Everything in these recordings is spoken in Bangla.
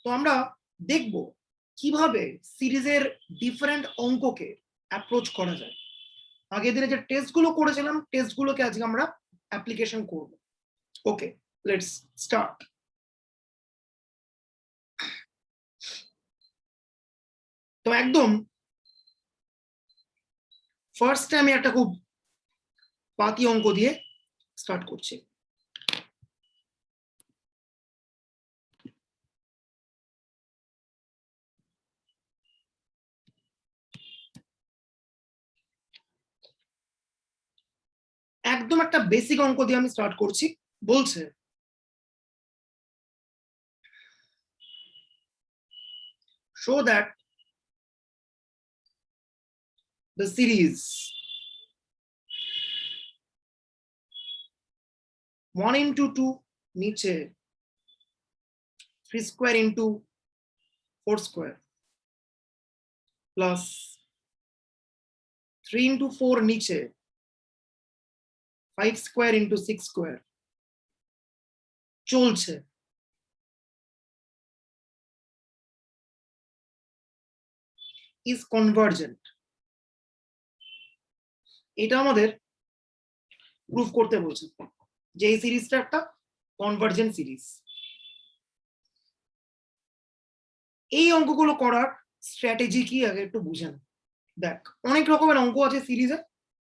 তো আমরা দেখব কিভাবে সিরিজের ডিফারেন্ট অঙ্ককে অ্যাপ্রোচ করা যায়। আগের দিনে যে টেস্টগুলো করেছিলাম, টেস্টগুলোকে আজকে আমরা অ্যাপ্লিকেশন করব। ওকে, লেটস স্টার্ট। তো একদম ফার্স্টে আমি একটা খুব পাতি অঙ্ক দিয়ে স্টার্ট করছি। একদম একটা বেসিক অঙ্ক দিয়ে আমি স্টার্ট করছি। বলছে show that the series 1 into 2 নিচে 3 square into 4 square plus 3 into 4 নিচে 5 square into 6 square চলছে is convergent। এটা আমাদের প্রুফ করতে বলছে যে এই সিরিজটা একটা কনভার্জেন্ট সিরিজ। এই অঙ্কগুলো করার স্ট্র্যাটেজি কি আগে একটু বুঝেন। দেখ, অনেক রকমের অঙ্ক আছে সিরিজে,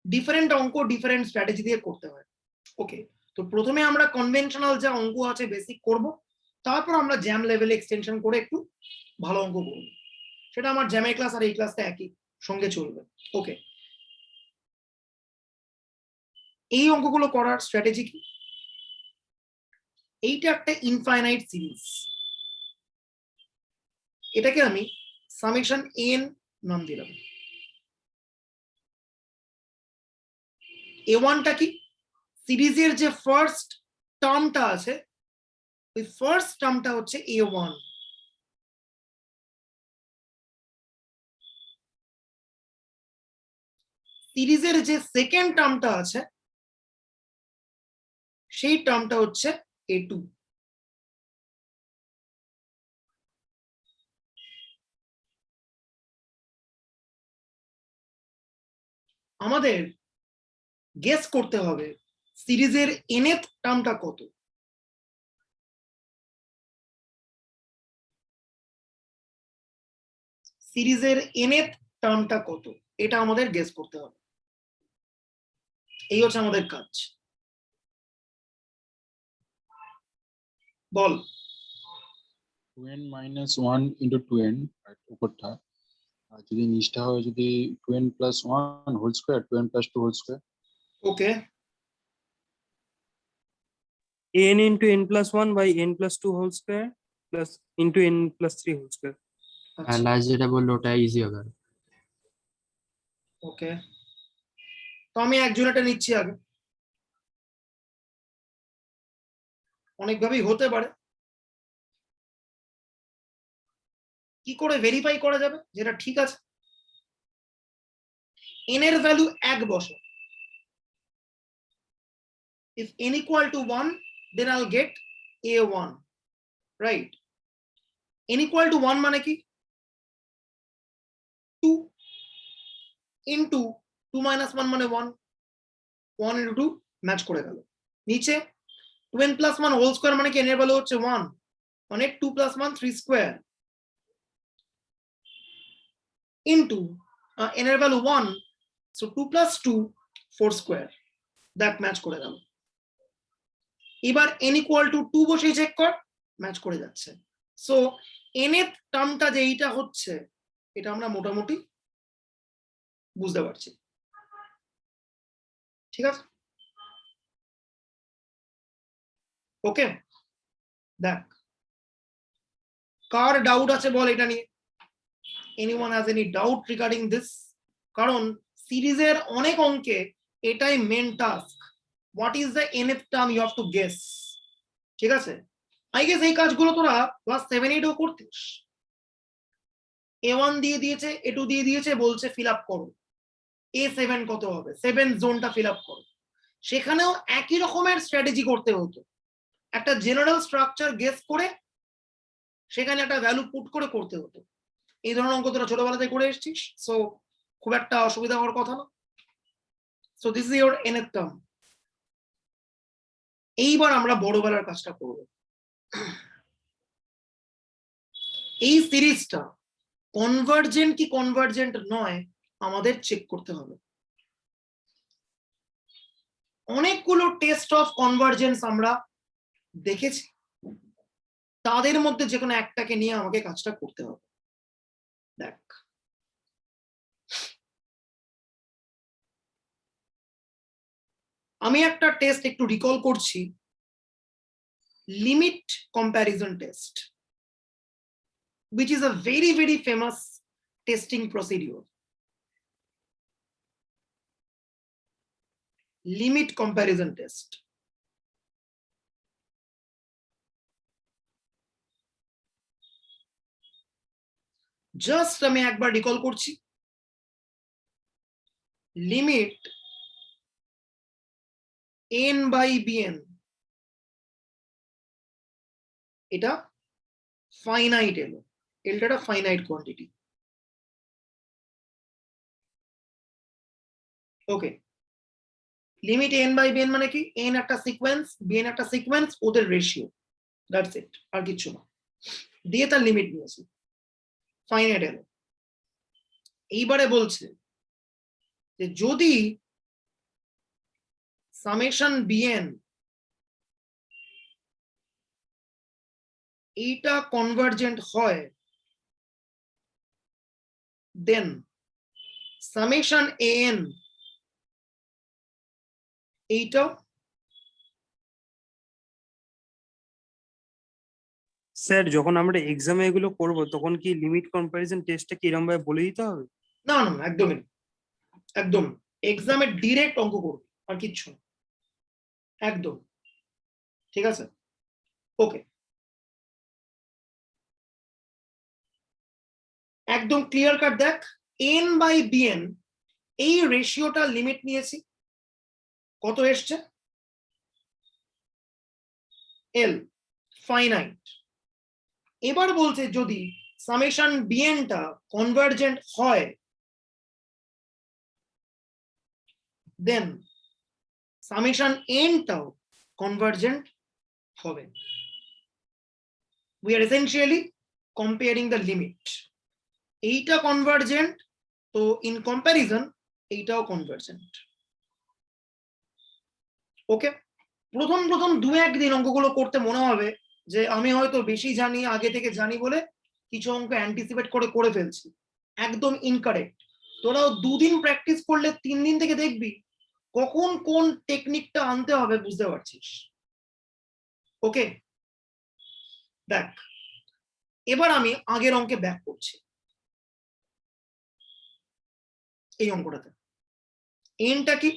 ডিফারেন্ট অঙ্ক ডিফারেন্ট স্ট্র্যাটেজি দিয়ে করতে হয়। ওকে, তো প্রথমে আমরা কনভেনশনাল যা অঙ্ক আছে বেসিক করব, তারপর আমরা জ্যাম লেভেলে এক্সটেনশন করে একটু ভালো অঙ্ক করব। সেটা আমার জ্যামের ক্লাস আর এই ক্লাসটা একই সঙ্গে চলবে। ওকে, এই অঙ্কগুলো করার স্ট্র্যাটেজি কি? এইটা একটা ইনফাইনাইট সিরিজ, এটাকে আমি সামেশন এন নাম দিলাম। a1টা কি? সিরিজের যে ফার্স্ট টার্মটা আছে, ওই ফার্স্ট টার্মটা হচ্ছে a1। সিরিজের যে সেকেন্ড টার্মটা আছে, সেই টার্মটা হচ্ছে a2। আমাদের গেস করতে হবে সিরিজের nth টার্মটা কত। সিরিজের nth টার্মটা কত, এটা আমাদের গেস করতে হবে। এই হচ্ছে আমাদের কাজ। বল। 2n minus 1 into 2n উপরটা, আর যদি নিচটা হয় যদি 2n plus 1 whole square, 2n plus 2 whole square। Okay, n into n plus 1 by n plus 2 whole square plus into n plus 3 whole square. R last যেটা বললো ওটা ইজি হবে। ওকে, তো আমি একজনেরটা নিচ্ছি আগে। অনেকভাবেই হতে পারে। কি করে ভেরিফাই করা যাবে যেটা ঠিক আছে? n এর ভ্যালু 1 বসো। if n equal to 1 then I'll get a1, right? n equal to 1 মানে কি? 2 into 2 minus 1 মানে 1, 1 into 2 ম্যাচ করে গেল। নিচে 2n plus 1 হোল স্কয়ার মানে কি? n এর ভ্যালু হচ্ছে 1, মানে 2 plus 1 3 স্কয়ার into n এর value 1, so 2 plus 2 4 square, that match করে গেল। এবার n equal to 2 বসে চেক কর, ম্যাচ করে যাচ্ছে। সো nth টার্মটা যে এইটা হচ্ছে, এটা আমরা মোটামুটি বুঝতে পারছি। ঠিক আছে, ওকে। দেখ, কার ডাউট আছে বল এটা নিয়ে? Anyone has any doubt regarding this? কারণ সিরিজের অনেক অঙ্কে এটাই main task. What is the nth term you have to guess. ঠিক আছে, আই গেস এই কাজগুলো তোরা ক্লাস 7-8 করতিস। a1 দিয়ে দিয়েছে, a2 দিয়ে দিয়েছে, বলছে ফিল আপ করো। a7 কত হবে, 7 জোনটা ফিল আপ করো। সেখানেও একই রকমের স্ট্র্যাটেজি করতে হতো। একটা জেনারেল স্ট্রাকচার গেস করে সেখানে একটা ভ্যালু পুট করে করতে হতো। এই ধরনের অঙ্ক তোরা ছোটবেলাতে করে এসেছিস, সো খুব একটা অসুবিধা হওয়ার কথা না। So this is your nth term. এইবার আমরা বড়বেলার কাজটা করব। এই সিরিজটা কনভার্জেন্ট কি কনভার্জেন্ট নয় আমাদের চেক করতে হবে। অনেকগুলো টেস্ট অফ কনভার্জেন্স আমরা দেখেছি, তাদের মধ্যে যে কোনো একটাকে নিয়ে আমাকে কাজটা করতে হবে। দেখ, আমি একটা টেস্ট একটু রিকল করছি, limit comparison test, which is a very very famous testing procedure. Limit comparison test. Just আমি একবার রিকল করছি, লিমিট n বাই bn, এটা ফাইনাইট এলো, এটা একটা finite quantity. Okay, limit n by bn মানে কি? n একটা সিকোয়েন্স, bn একটা সিকোয়েন্স, ওদের রেশিও, দ্যাটস ইট, আর কিছু না। দিয়ে তার লিমিট নিয়েছি, ফাইনাইট এলো। এইবারে বলছে যে যদি সামেশন bn এইটা কনভার্জেন্ট হয়, দেন সামেশন an এইটা স্যার যখন আমরা এক্সামে এগুলো করব তখন কি লিমিট কম্প্যারিজন টেস্টটা কি এরকম ভাবে বলে দিতে হবে? না না না, একদমই না, একদম এক্সামে ডিরেক্ট অঙ্ক করবে, আর কিচ্ছু না, একদম ঠিক আছে। ওকে, একদম ক্লিয়ার কাট। দেখ, n বাই bn এই রেশিওটা লিমিট নিয়েছি, কত এসছে? l, finite. এবার বলছে যদি সামেশন bn টা কনভার্জেন্ট হয়, দেন সামেশন n টাও কনভার্জেন্ট হবে। We are essentially comparing the limit. এইটা কনভার্জেন্ট, তো ইন কম্প্যারিজন এইটাও কনভার্জেন্ট। ওকে, প্রথম প্রথম দু একদিন অঙ্কগুলো করতে মনে হবে যে আমি হয়তো বেশি জানি, আগে থেকে জানি বলে কিছু অঙ্ক অ্যান্টিসিপেট করে করে ফেলছি। একদম ইনকারেক্ট। তোরাও দুদিন প্র্যাকটিস করলে 3 দিন থেকে দেখবি কখন কোন টেকনিকটা আনতে হবে বুঝতে পারছিস। ওকে, দেখ এবার আমি আগের অঙ্কে ব্যাক করছি। এই অঙ্কটাতে এনটা কি?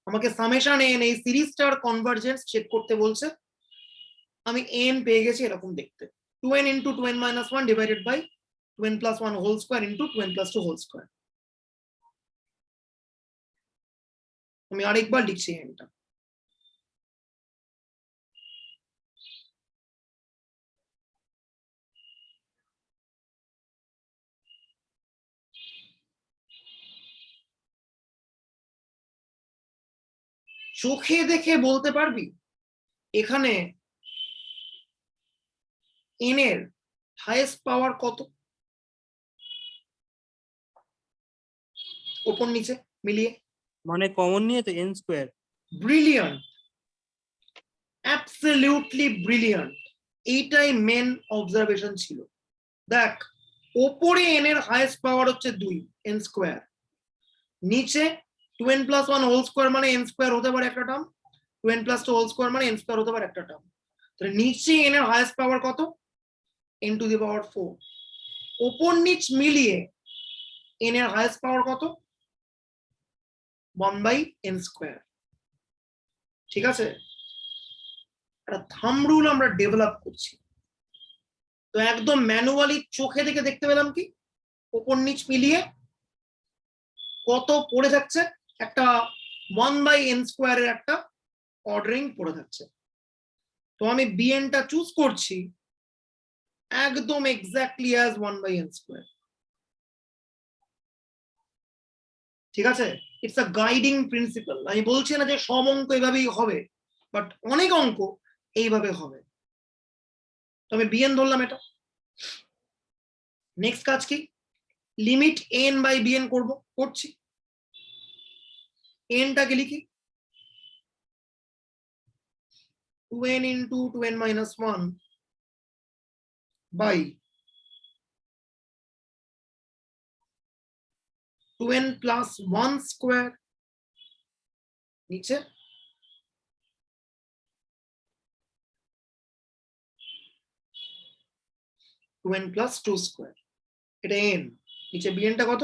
আমাকে সামেশন এন এই সিরিজটার কনভার্জেন্স চেক করতে বলছে। আমি এন পেয়ে গেছি এরকম দেখতে, 2n into 2n minus 1 divided by 2n plus 1 whole square into 2n plus 2 whole square. আমি আরেকবার লিখছি এনটা। চোখে দেখে বলতে পারবি এখানে n এর হাইয়েস্ট পাওয়ার কত? ওপর নিচে মিলিয়ে। মানে কমন নিয়ে তো n square. Brilliant, absolutely brilliant. এইটাই মেন অবজারভেশন ছিল। দেখ, ওপরে n এর হাইয়েস্ট পাওয়ার হচ্ছে 2 n স্কয়ার, নিচে 2n plus 1 হোল স্কয়ার মানে n স্কয়ার হতে পারে একটা term, 2n plus 2 whole square মানে n স্কয়ার হতে পারে একটা টার্ম। তাহলে নিচে n এর হাইয়েস্ট পাওয়ার কত? n to the power 4। ওপর নিচ মিলিয়ে n এর হাইয়েস্ট পাওয়ার কত? 1 by n স্কয়ার। ঠিক আছে, একটা থাম্ব রুল আমরা ডেভেলপ করছি। তো একদম ম্যানুয়ালি চোখে দেখে দেখতে পেলাম কি ওপর নিচ মিলিয়ে কত পড়ে যাচ্ছে, একটা 1 by n স্কয়ারের একটা অর্ডারিং পড়ে যাচ্ছে। তো আমি bn টা চুজ করছি, একদম এক্স্যাক্টলি অ্যাজ 1/n স্কোয়ার। ঠিক আছে, ইটস আ গাইডিং প্রিন্সিপাল। আমি বলছি না যে সব অঙ্ক এভাবেই হবে, বাট অনেক অঙ্ক এইভাবে হবে। তো আমি বিএন ধরলাম এটা। নেক্সট কাজ কি, লিমিট এন বাই বিএন করবো, করছি। এনটাকে লিখি 2n into 2n minus 1 by 2n plus 1 square নিচে two n plus two square, এটা এন। নিচে বিএনটা কত?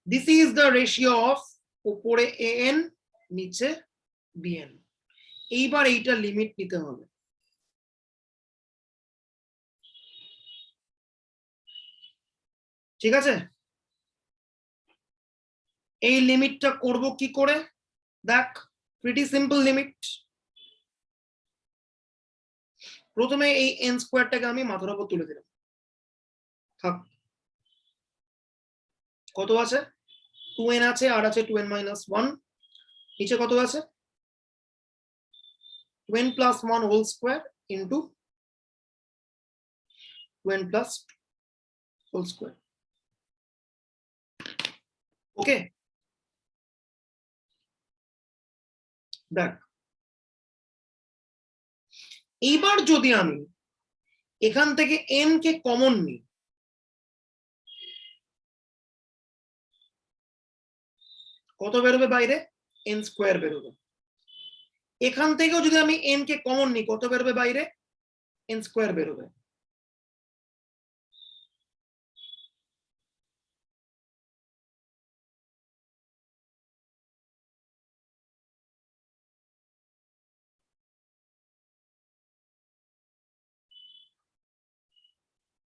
This is the ratio of উপরে এন নিচে বিএন। এইবার এইটা লিমিট নিতে হবে। ঠিক আছে, এই লিমিটটা করব কি করে? দেখ, প্রিটি সিম্পল লিমিট। প্রথমে এই এন স্কোয়ারটাকে আমি মাথার উপর তুলে দিলাম, থাক। কত আছে? 2n আছে, আর আছে 2n minus 1। নিচে কত আছে? 2n plus 1 whole square into 2n plus whole square। ওকে, দেখ এইবার যদি আমি এখান থেকে n কে কমন নিই, কত বেরোবে বাইরে? n স্কোয়ার বেরোবে। এখান থেকেও যদি আমি n কে কমন নিই, কত বেরোবে বাইরে? n স্কোয়ার বেরোবে।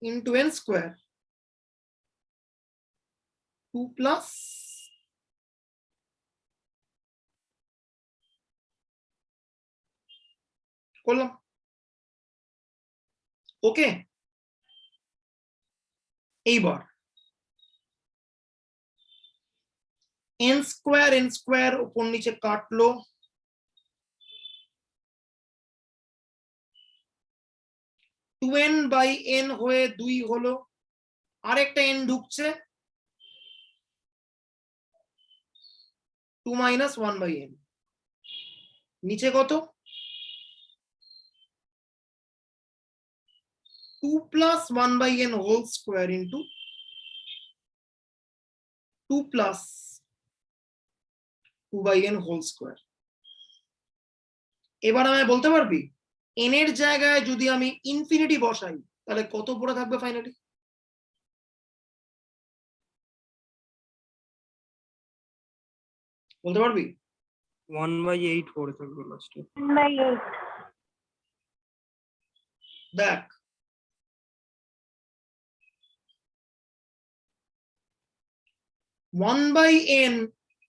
into n স্কোয়ার 2 প্লাস করলাম। ওকে, এইবার n স্কোয়ার উপর নিচে কাটলো, 2n বাই n হয়ে 2 হলো, আরেকটা n ঢুকছে, 2 minus 1 by n। নিচে কত? 2 plus 1 by n whole square into 2 plus 2 by n whole square। এবার আমি বলতে পারবি n এর জায়গায় যদি আমি ইনফিনিটি বসাই তাহলে কত পড়ে থাকবে ফাইনালি? বলতে পারবি? 1/8 পড়ে থাকবে লাস্টে। 1/8 দেখ, ওয়ান বাই এন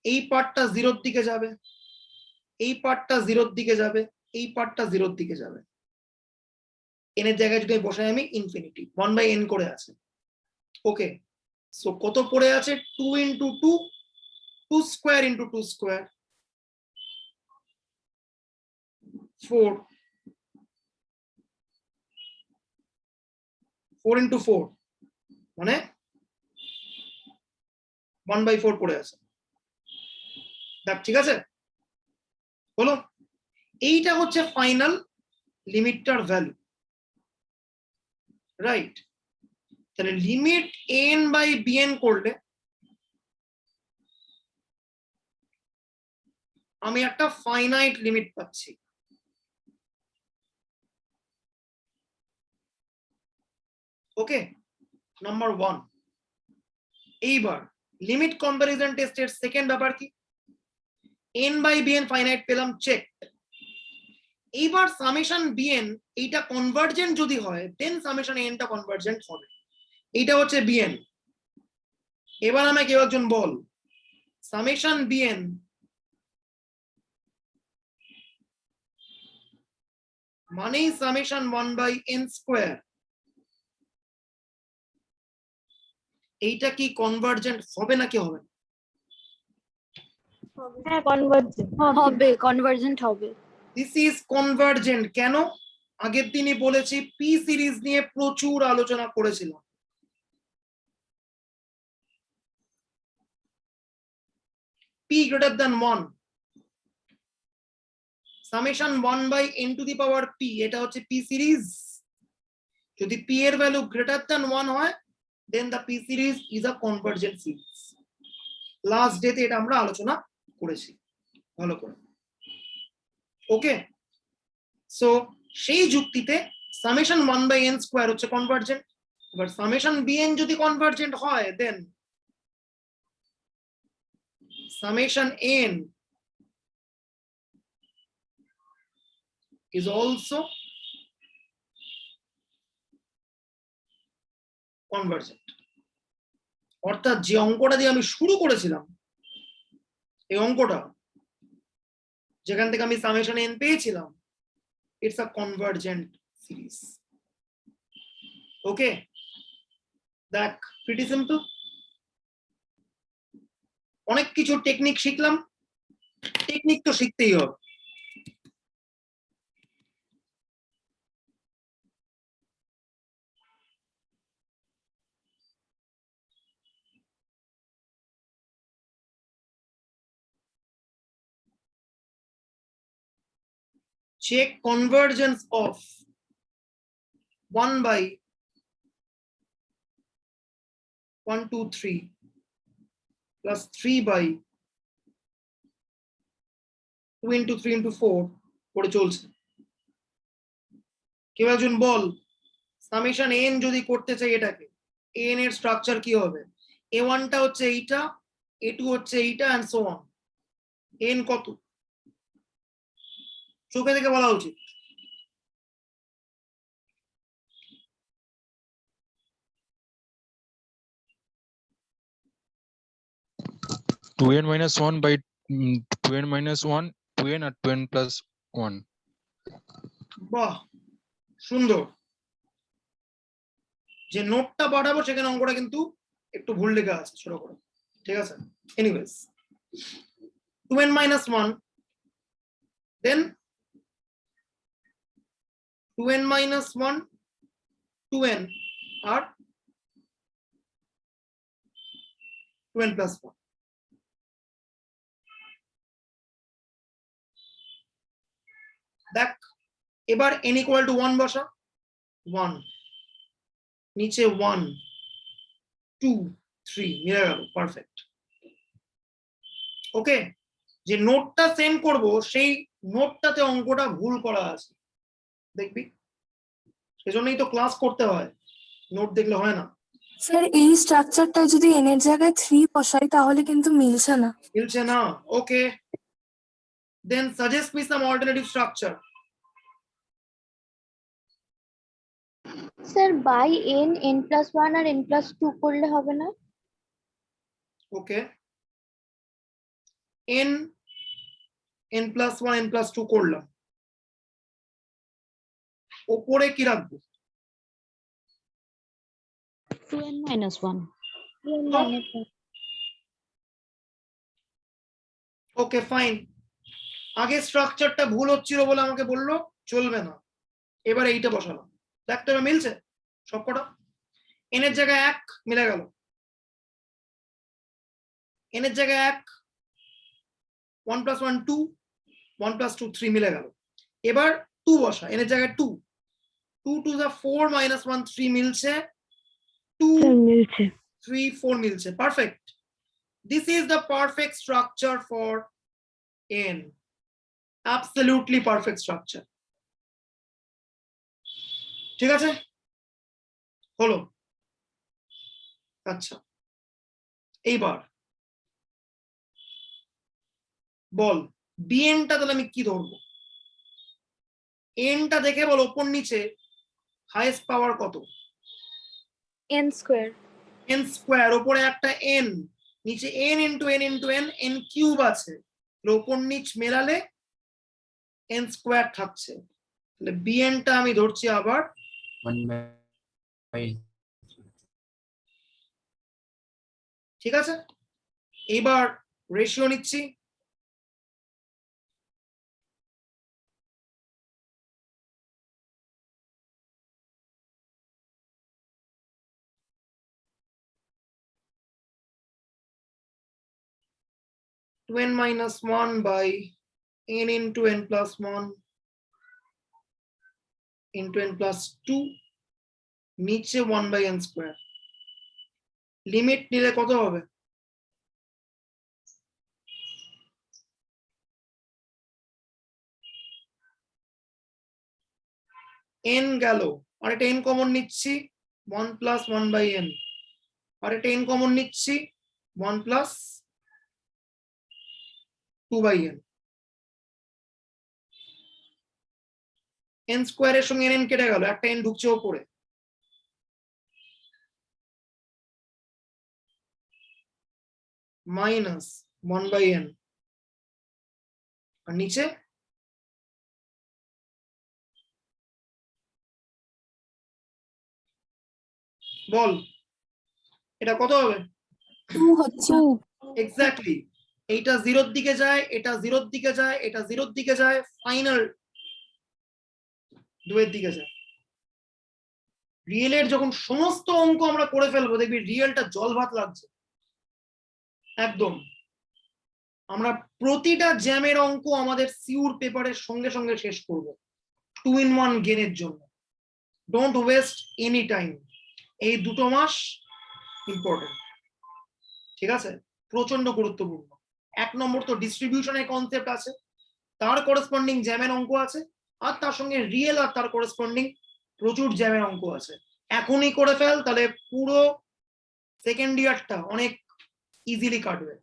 এই পার্টটা জিরোর দিকে যাবে, এই পার্টটা জিরোর দিকে যাবে, এই পার্টটা জিরোর দিকে যাবে। এন এর জায়গায় যদি বসাই আমি ইনফিনিটি, 1 বাই এন করে আছে। ওকে, সো কত পড়ে আছে? 2 into 2, 2 square into 2 square, 4, 4 into 4 মানে 1/4 পড়ে আছে। দেখ, ঠিক আছে হলো। এইটা হচ্ছে ফাইনাল লিমিটটার ভ্যালু, রাইট? তাহলে লিমিট এন বাই বিএন করলে আমি একটা ফাইনাইট লিমিট পাচ্ছি। ওকে, নাম্বার 1। এইবার লিমিট কম্পারিজন টেস্টের সেকেন্ড ব্যাপার কি? এন বাই বিএন ফাইনাইট পেলাম, চেক। এইবার সামেশন বিএন এইটা কনভার্জেন্ট যদি হয় দেন সামেশন এনটা কনভার্জেন্ট হবে। এইটা হচ্ছে বিএন। এবার আমাকে কেউ একজন বল সামেশন বিএন মানেই সামেশন 1 বাই n স্কোয়ার। এইটা কি কনভার্জেন্ট হবে নাকি হবে না? হ্যাঁ কনভার্জেন্ট হবে, কনভার্জেন্ট হবে। This is convergent. কেন? আগের দিনই বলেছি, পি সিরিজ নিয়ে প্রচুর আলোচনা করেছিলাম। P greater than 1, summation 1 by n to the power p, এটা হচ্ছে পি সিরিজ। যদি p এর ভ্যালু গ্রেটার দ্যান 1 হয়, then the P series is a convergent series. Last ডেতে এটা আমরা আলোচনা করেছি ভালো করে। ওকে, সো সেই যুক্তিতে সামেশন 1 বাই n স্কোয়ার হচ্ছে কনভার্জেন্ট। এবার সামেশন bn যদি কনভার্জেন্ট হয়, দেন summation n is also convergent. অর্থাৎ যে অঙ্কটা দিয়ে আমি শুরু করেছিলাম, এই অঙ্কটা যেখান থেকে আমি সামেশন n পেয়েছিলাম, ইটস আ কনভার্জেন্ট সিরিজ। ওকে, দেখ প্রিটি সিম্পল। অনেক কিছু টেকনিক শিখলাম, টেকনিক তো শিখতেই হবে। Check convergence of 1 by 1 2 3 plus 3 by 2 into 3 into 4 করে চলছে। কেউ একজন বল, সামেশন n যদি করতে চাই এটাকে, n এর স্ট্রাকচার কি হবে? a1 টা হচ্ছে এইটা, a2 হচ্ছে এইটা, এন্ড সো অন। n কত? চোখে দেখে বলা উচিত। Two n minus one by two n minus one, two n আর টু এন প্লাস ওয়ান। বাহ, সুন্দর। যে নোটটা পাঠাবো সেখানে অঙ্কটা কিন্তু একটু ভুল লেখা আছে ছোট করে, ঠিক আছে? Anyways, 2n minus 1, then 2n minus 1, 2n আর 2n plus 1। দেখ এবার n equal to 1 বসা, 1 নিচে 1 2 3 মিলে গেল, পারফেক্ট। ওকে, যে নোটটা সেন্ড করব সেই নোটটাতে অঙ্কটা ভুল করা আছে, দেখবি? সেজন্যই তো ক্লাস করতে হয়, নোট দেখলে হয় না। স্যার এই স্ট্রাকচারটা যদি n এর জায়গায় 3 বসাই তাহলে কিন্তু মিলছে না। মিলছে না? Okay, then suggest me some alternative structure. Sir by n, n plus 1 আর n প্লাস 2 করলে হবে না? ওকে, n n plus 1 n plus 2 করলাম, ওপরে কি রাখবো? 2n minus 1। ওকে ফাইন, আগে স্ট্রাকচারটা ভুল হচ্ছিল বলে আমাকে বললো চলবে না, এবার এইটা বসালাম। দেখতে এবার মিলছে সবকটা। n এর জায়গায় 1 মিলে গেল, n এর জায়গায় 1, 1 plus 1 2, 1 plus 2 3 মিলে গেল। এবার 2 বসা, n এর জায়গায় 2, 2 to the 4 minus 1 3 মিলছে, 2 মিলছে। 3 4 মিলছে, perfect. This is the perfect structure for n, absolutely perfect structure। ঠিক আছে, হলো? আচ্ছা, এইবার বল bn টা তাহলে আমি কি ধরবো? n টা দেখে বল ওপর নিচে হাইয়েস্ট পাওয়ার কত? n square. n স্কয়ার, ওপরে একটা n, নিচে n into n into n, n cube আছে, ওপর নিচ মেলালে n স্কয়ার থাকছে। তাহলে bn টা আমি ধরছি আবার 1/. ঠিক আছে। এবার রেশিও নিচ্ছি, two n minus 1 by n into n plus 1 into n plus 2 নিচে 1 by n square। লিমিট নিলে কত হবে? n গেল, আর এটা n কমন নিচ্ছি 1 plus 1 by n, আর এটা n কমন নিচ্ছি 1 plus 2 by n। n স্কোয়ারের সঙ্গে n কেটে গেল, একটা n ঢুকছে উপরে, মাইনাস 1 by n, আর নিচে বল এটা কত হবে? 2 হচ্ছে। এক্স্যাক্টলি, এইটা জিরোর দিকে যায়, এটা জিরোর দিকে যায়, এটা জিরোর দিকে যায়, ফাইনাল 2 এর দিকে যায়। রিয়েলের যখন সমস্ত অঙ্ক আমরা করে ফেলবো দেখবি রিয়েলটা জল ভাত লাগছে একদম। আমরা প্রতিটা জ্যামের অঙ্ক আমাদের সিউর পেপারের সঙ্গে সঙ্গে শেষ করব 2 in 1 গেনের জন্য। ডোন্ট ওয়েস্ট এনি টাইম, এই 2 মাস ইম্পর্টেন্ট, ঠিক আছে, প্রচন্ড গুরুত্বপূর্ণ। 1 নম্বর তো ডিস্ট্রিবিউশনের কনসেপ্ট আছে, তার করেসপন্ডিং জ্যামের অঙ্ক আছে, আর তার সঙ্গে রিয়েল আর তার করেসপন্ডিং প্রচুর জ্যামের অঙ্ক আছে। এখনই করে ফেল, তাহলে পুরো সেকেন্ড ইয়ারটা অনেক ইজিলি কাটবে।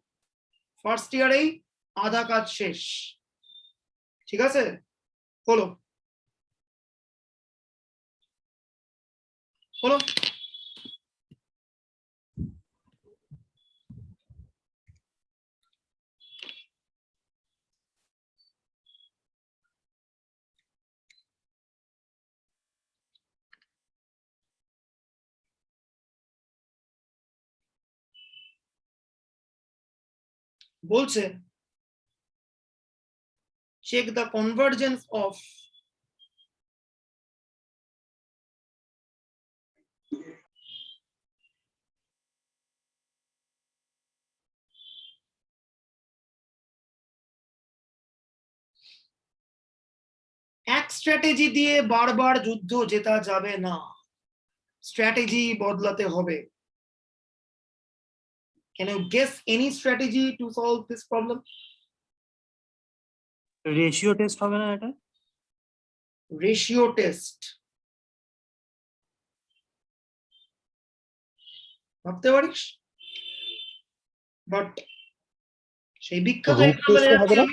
ফার্স্ট ইয়ারেই আধা কাজ শেষ, ঠিক আছে। হলো হলো বলছে check the convergence of এক স্ট্র্যাটেজি দিয়ে বারবার যুদ্ধ জেতা যাবে না, স্ট্র্যাটেজি বদলাতে হবে। Can you guess any strategy to solve this problem? Ratio test হবে না এটা? রেশিও টেস্ট ভাবতে পারিস, বাট সেই বিখ্যাত Root example test হবে না?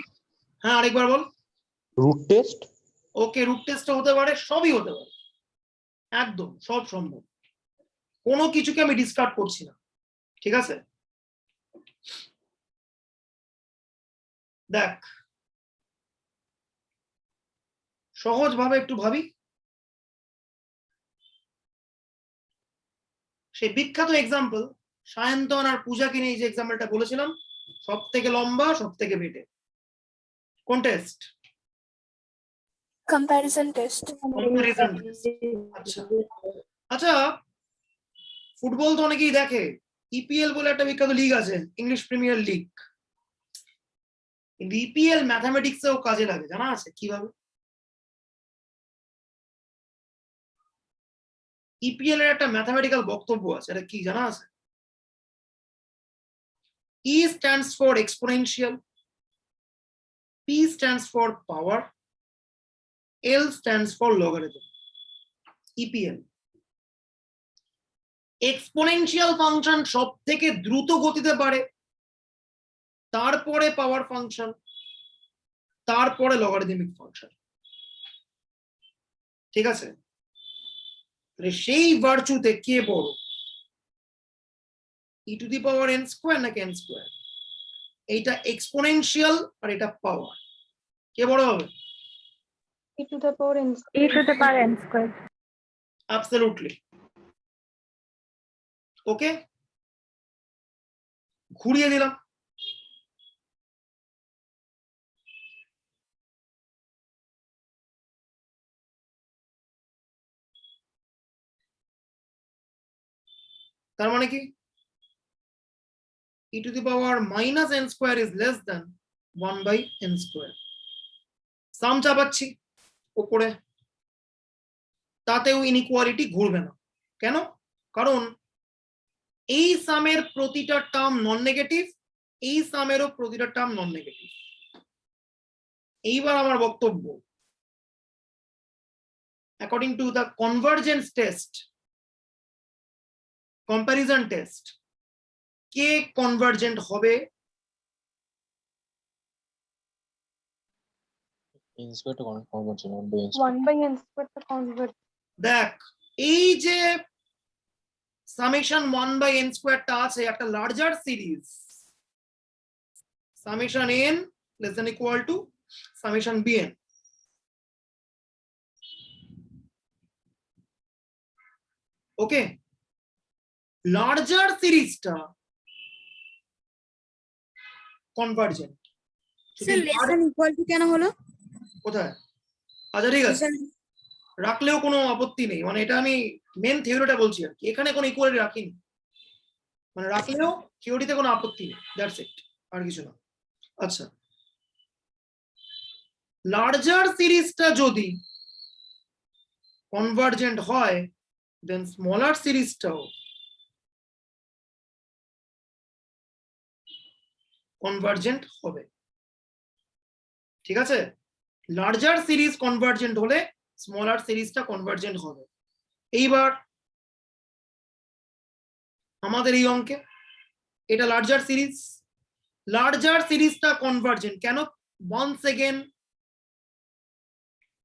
হ্যাঁ আরেকবার বল। Root test? Okay, root test হতে পারে, সবই হতে পারে, একদম সব সম্ভব, কোনো কিছুকে আমি ডিসকার্ড করছি না, ঠিক আছে। দেখ সহজ ভাবে একটু ভাবি, সেই বিখ্যাত এক্সাম্পল সায়ন্তন আর পূজাকে নিয়ে যে এক্সাম্পলটা বলেছিলাম, সব থেকে লম্বা সব থেকে বেটে, কোন test? Comparison test. Comparison test. আচ্ছা আচ্ছা, ফুটবল তো অনেকেই দেখে, ইপিএল বলে একটা বিখ্যাত লিগ আছে, ইংলিশ প্রিমিয়ার লিগ, কিন্তু ইপিএল ম্যাথামেটিক্সেও কাজে লাগে, জানা আছে কিভাবে? ইপিএল এর একটা ম্যাথামেটিক্যাল বক্তব্য আছে, এটা কি জানা আছে? E stands for exponential, P stands for power, L stands for logarithm. EPL exponential function সব থেকে দ্রুত গতিতে বাড়ে, তারপরে পাওয়ার ফাংশন, তারপরে লগারিদমিক ফাংশন, ঠিক আছে। সেই ভার্চুতে কে বড়, e two the power n square নাকি n স্কয়ার? এইটা এক্সপোনেনশিয়াল আর এটা পাওয়ার, কে বড় হবে? e to the power n e to the power n square. Absolutely. Okay, ঘুরিয়ে দিলাম। তার মানে কি e to the power minus n square is less than 1 by n square। সাম চাপাচ্ছি উপরে, তাতেও ইনইকুয়ালিটি ঘুরবে না। কেন? কারণ এই সামের প্রতিটা টার্ম নন নেগেটিভ, এই সামেরও প্রতিটা টার্ম নন নেগেটিভ। এইবার আমার বক্তব্য, according to the convergence test, comparison test, K convergent হবে? n square to convergent 1 by n 1 by n square to convert দেখ, এই যে সামেশন 1 বাই n স্কয়ারটা আছে একটা larger series, summation n less than equal to summation bn। Okay, larger সিরিজটা convergent. Sir less than equal to কেন হলো? কোথায়? আচ্ছা ঠিক আছে, রাখলেও কোনো আপত্তি নেই, মানে এটা আমি মেন থিওরিটা বলছি আর কি, এখানে কোনো ইকুয়ালিটি রাখিনি, মানে রাখলেও থিওরিতে কোনো আপত্তি নেই, দ্যাটস ইট, আর কিছু না। আচ্ছা, লার্জার সিরিজটা যদি কনভার্জেন্ট হয় দেন স্মলার সিরিজটাও কনভার্জেন্ট হবে। ঠিক আছে, লার্জার সিরিজ কনভার্জেন্ট হলে স্মলার সিরিজটা কনভার্জেন্ট হবে। এইবার আমাদের এই অঙ্কে এটা লার্জার সিরিজ, লার্জার সিরিজটা কনভার্জেন্ট কেন? ওয়ান্স এগেন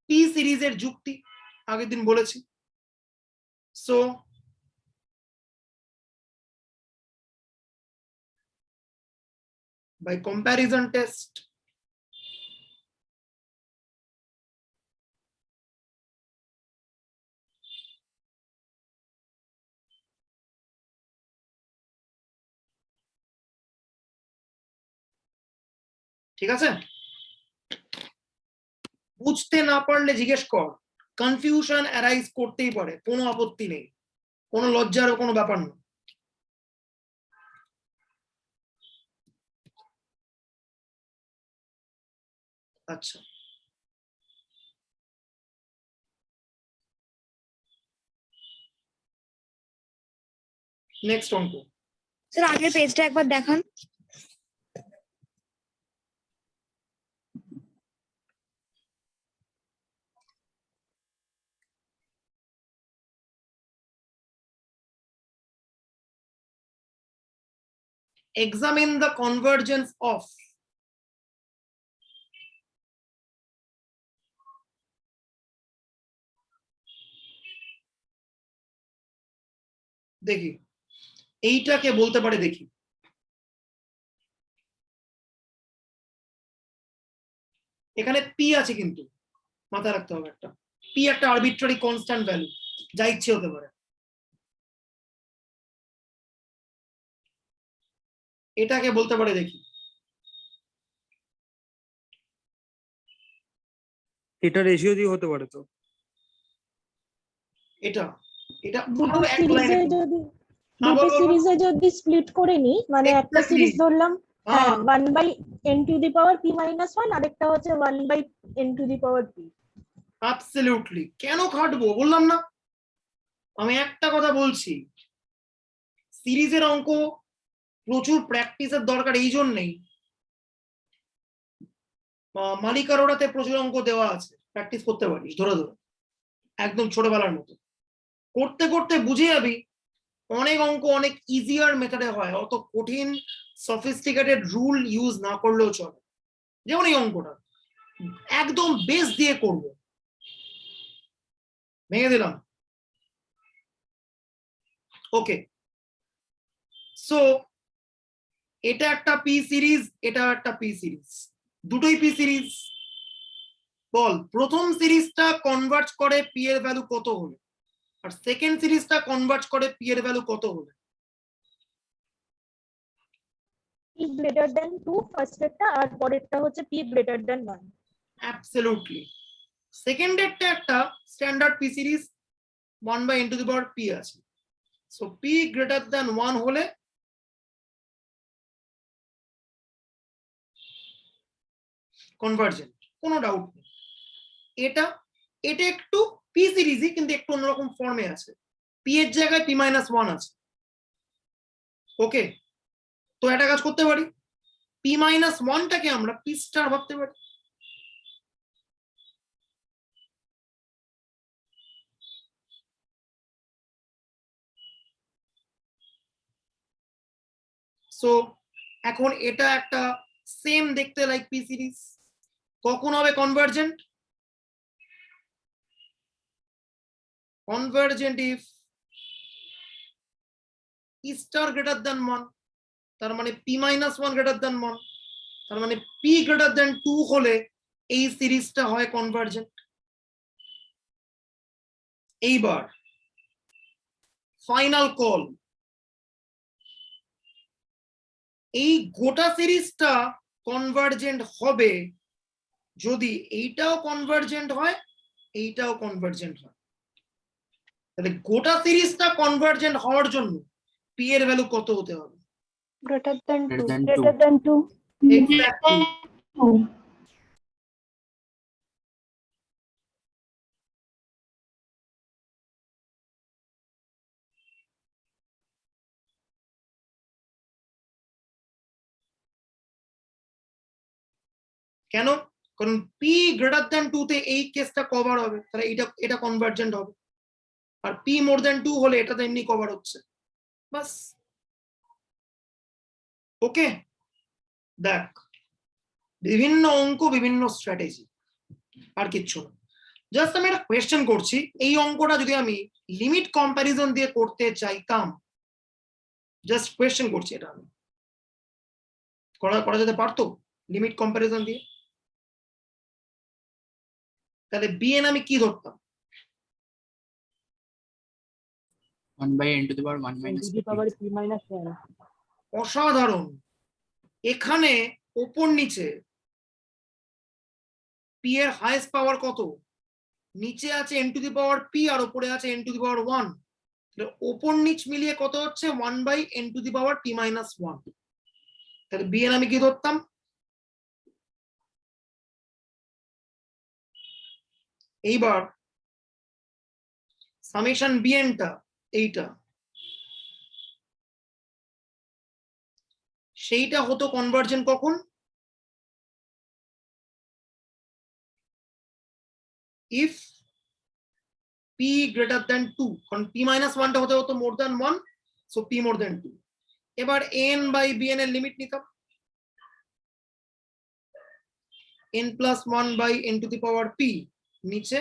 পি সিরিজের যুক্তি আগের দিন বলেছি। সো by comparison test, ঠিক আছে, বুঝতে না পারলে জিজ্ঞেস কর, কনফিউশন অ্যারাইজ করতেই পারে, কোনো আপত্তি নেই, কোনো লজ্জার কোনো ব্যাপার না। আচ্ছা, নেক্সট অঙ্ক। স্যার আগের পেজটা একবার দেখান। Examine the convergence of দেখি এইটাকে বলতে পারে, দেখি এখানে পি আছে কিন্তু মাথায় রাখতে হবে, একটা পি একটা আরবিট্রারি কনস্ট্যান্ট ভ্যালু, যা ইচ্ছে হতে পারে। এটাকে বলতে পারে, দেখি এটা রেশিও দিয়ে হতে পারে তো। এটা এটা দুটো আরো এক সিরিজে লাইনে যদি হ্যাঁ, দুটো বলো, বলো। সিরিজে যদি স্প্লিট করে নি, মানে একটা Exactly. সিরিজ ধরলাম হ্যাঁ, 1 by n to the power p minus 1, আরেকটা হচ্ছে 1 by n to the power p। Absolutely. কেন খাটবো বললাম না, আমি একটা কথা বলছি, সিরিজের অঙ্ক প্রচুর প্র্যাকটিসের দরকার, এই জন্যেই মালিকারোড়াতে প্রচুর অঙ্ক দেওয়া আছে, প্র্যাকটিস করতে পারিস ধরে ধরে, একদম ছোটবেলার মতো করতে করতে বুঝে যাবি অনেক অঙ্ক অনেক ইজিয়ার মেথডে হয়, অত কঠিন সফিস্টিকেটেড রুল ইউজ না করলেও চলে। যেমন এই অঙ্কটা একদম বেস দিয়ে করব, ভেঙে দিলাম। ওকে, সো এটা একটা পি সিরিজ, এটা একটা পি সিরিজ, দুটোই পি সিরিজ। বল প্রথম সিরিজটা কনভার্জ করে পি এর ভ্যালু কত হলে, আর সেকেন্ড সিরিজটা কনভার্জ করে পি এর ভ্যালু কত হলে? p গ্রেটার দেন 2 ফার্স্টেরটা, আর পরেরটা হচ্ছে p গ্রেটার দেন 1। অ্যাবসলিউটলি। সেকেন্ডেরটা একটা স্ট্যান্ডার্ড পি সিরিজ 1/n⁻p আছে, সো p গ্রেটার দেন 1 হলে কনভার্জেন্ট, কোনো ডাউট নেই। এটা এটা একটু পি সিরিজই, কিন্তু একটু অন্যরকম ফর্মে আছে, পি এর জায়গায় p-1 আছে। ওকে, তো একটা কাজ করতে পারি, p-1টাকে আমরা p স্টার ভাবতে পারি। সো এখন এটা একটা সেম দেখতে লাইক পি সিরিজ, কখন হবে convergent? Convergent if p star greater than 1, তার মানে p-1 গ্রেটার দেন 1, তার মানে p গ্রেটার দেন 2 হলে এই সিরিজটা হয় কনভার্জেন্ট। এইবার ফাইনাল কল, এই গোটা সিরিজটা কনভার্জেন্ট হবে যদি এইটাও কনভার্জেন্ট হয়, এইটাও কনভার্জেন্ট হয়। তাহলে গোটা সিরিজটা কনভার্জেন্ট হওয়ার জন্য পি এর ভ্যালু কত হতে হবে? Greater than greater 2. than 2. Greater than 2। Exactly. কেন? কারণ পি গ্রেটার দেন 2 তে এই কেসটা কভার হবে, তাহলে এটা কনভার্জেন্ট হবে, আর পি মোর দেন 2 হলে এটা তো এমনি কভার হচ্ছে, বাস। ওকে, দেখ বিভিন্ন অঙ্ক বিভিন্ন স্ট্র্যাটেজি, আর কিচ্ছু না। জাস্ট আমি একটা কোয়েশ্চেন করছি, এই অঙ্কটা যদি আমি লিমিট কম্প্যারিজন দিয়ে করতে চাইতাম, জাস্ট কোয়েশ্চেন করছি, এটা আমি করা যেতে পারতো লিমিট কম্প্যারিজন দিয়ে? তাহলে বিএন আমি কি ধরতাম? 1/n⁻1 minus p. অসাধারণ। এখানে ওপর নিচে পি এর হাইয়েস্ট পাওয়ার কত? নিচে আছে n⁻p আর উপরে আছে n⁻1, ওপর নিচ মিলিয়ে কত হচ্ছে? 1/n⁻p-1। তাহলে বিএন আমি কি ধরতাম? এইবার সামেশন বিএনটা এইটা, সেইটা হতো কনভার্জেন্ট কখন? ইফ p গ্রেটার দেন 2, কারণ p-1টা হতে হতো মোর দেন 1, সো p মোর দেন 2। এবার n/bn এর লিমিট নিতাম, n+1/n⁻p নিচে,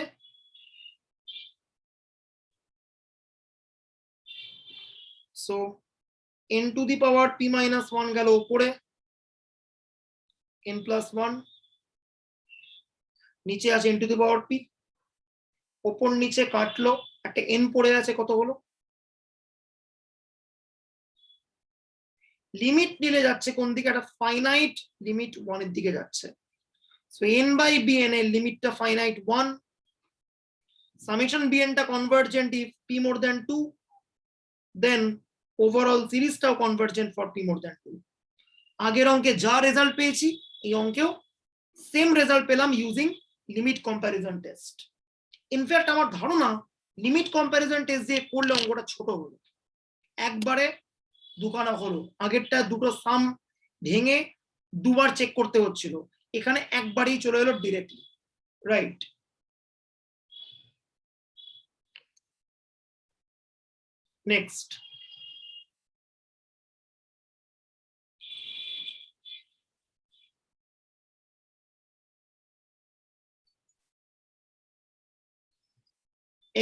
সো n⁻p-1 গেল উপরে, n+1 নিচে আছে n⁻p, ওপর নিচে কাটলো, একটা n পড়ে আছে, কত হলো? লিমিট নিলে যাচ্ছে কোন দিকে? একটা ফাইনাইট লিমিট 1 এর দিকে যাচ্ছে, সো n/bn এর লিমিটটা ফাইনাইট 1, সামেশন bnটা convergent if p more than 2, then overall সিরিজটাও convergent for p more than 2। আগের অঙ্কে যা রেজাল্ট পেয়েছি এই অঙ্কেও সেম রেজাল্ট পেলাম using limit comparison test. In fact আমার ধারণা লিমিট কম্প্যারিজন টেস্ট দিয়ে করলে অঙ্কটা ছোট হলো, একবারে দুখানা হলো। আগেরটা দুটো সাম ভেঙে দুবার চেক করতে হচ্ছিল, এখানে একবারেই চলে এলো directly, right? Next,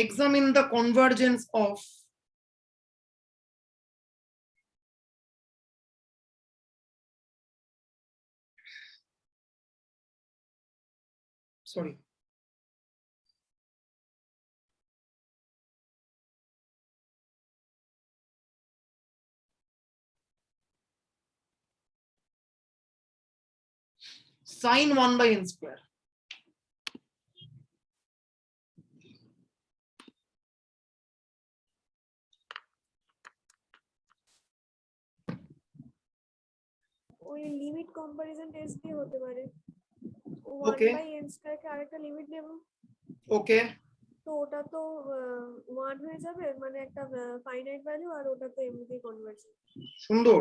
examine the convergence of sin 1 by n square. ওই লিমিট কম্পারিজন টেস্ট দিয়ে হতে পারে। 1 Okay. বাই n স্কয়ার কে আরেকটা লিমিট নেব, Okay. তো ওটা তো 1 হয়ে যাবে, মানে একটা ফাইনাইট ভ্যালু, আর ওটা তো এমনিতেই কনভার্জেন্ট। সুন্দর।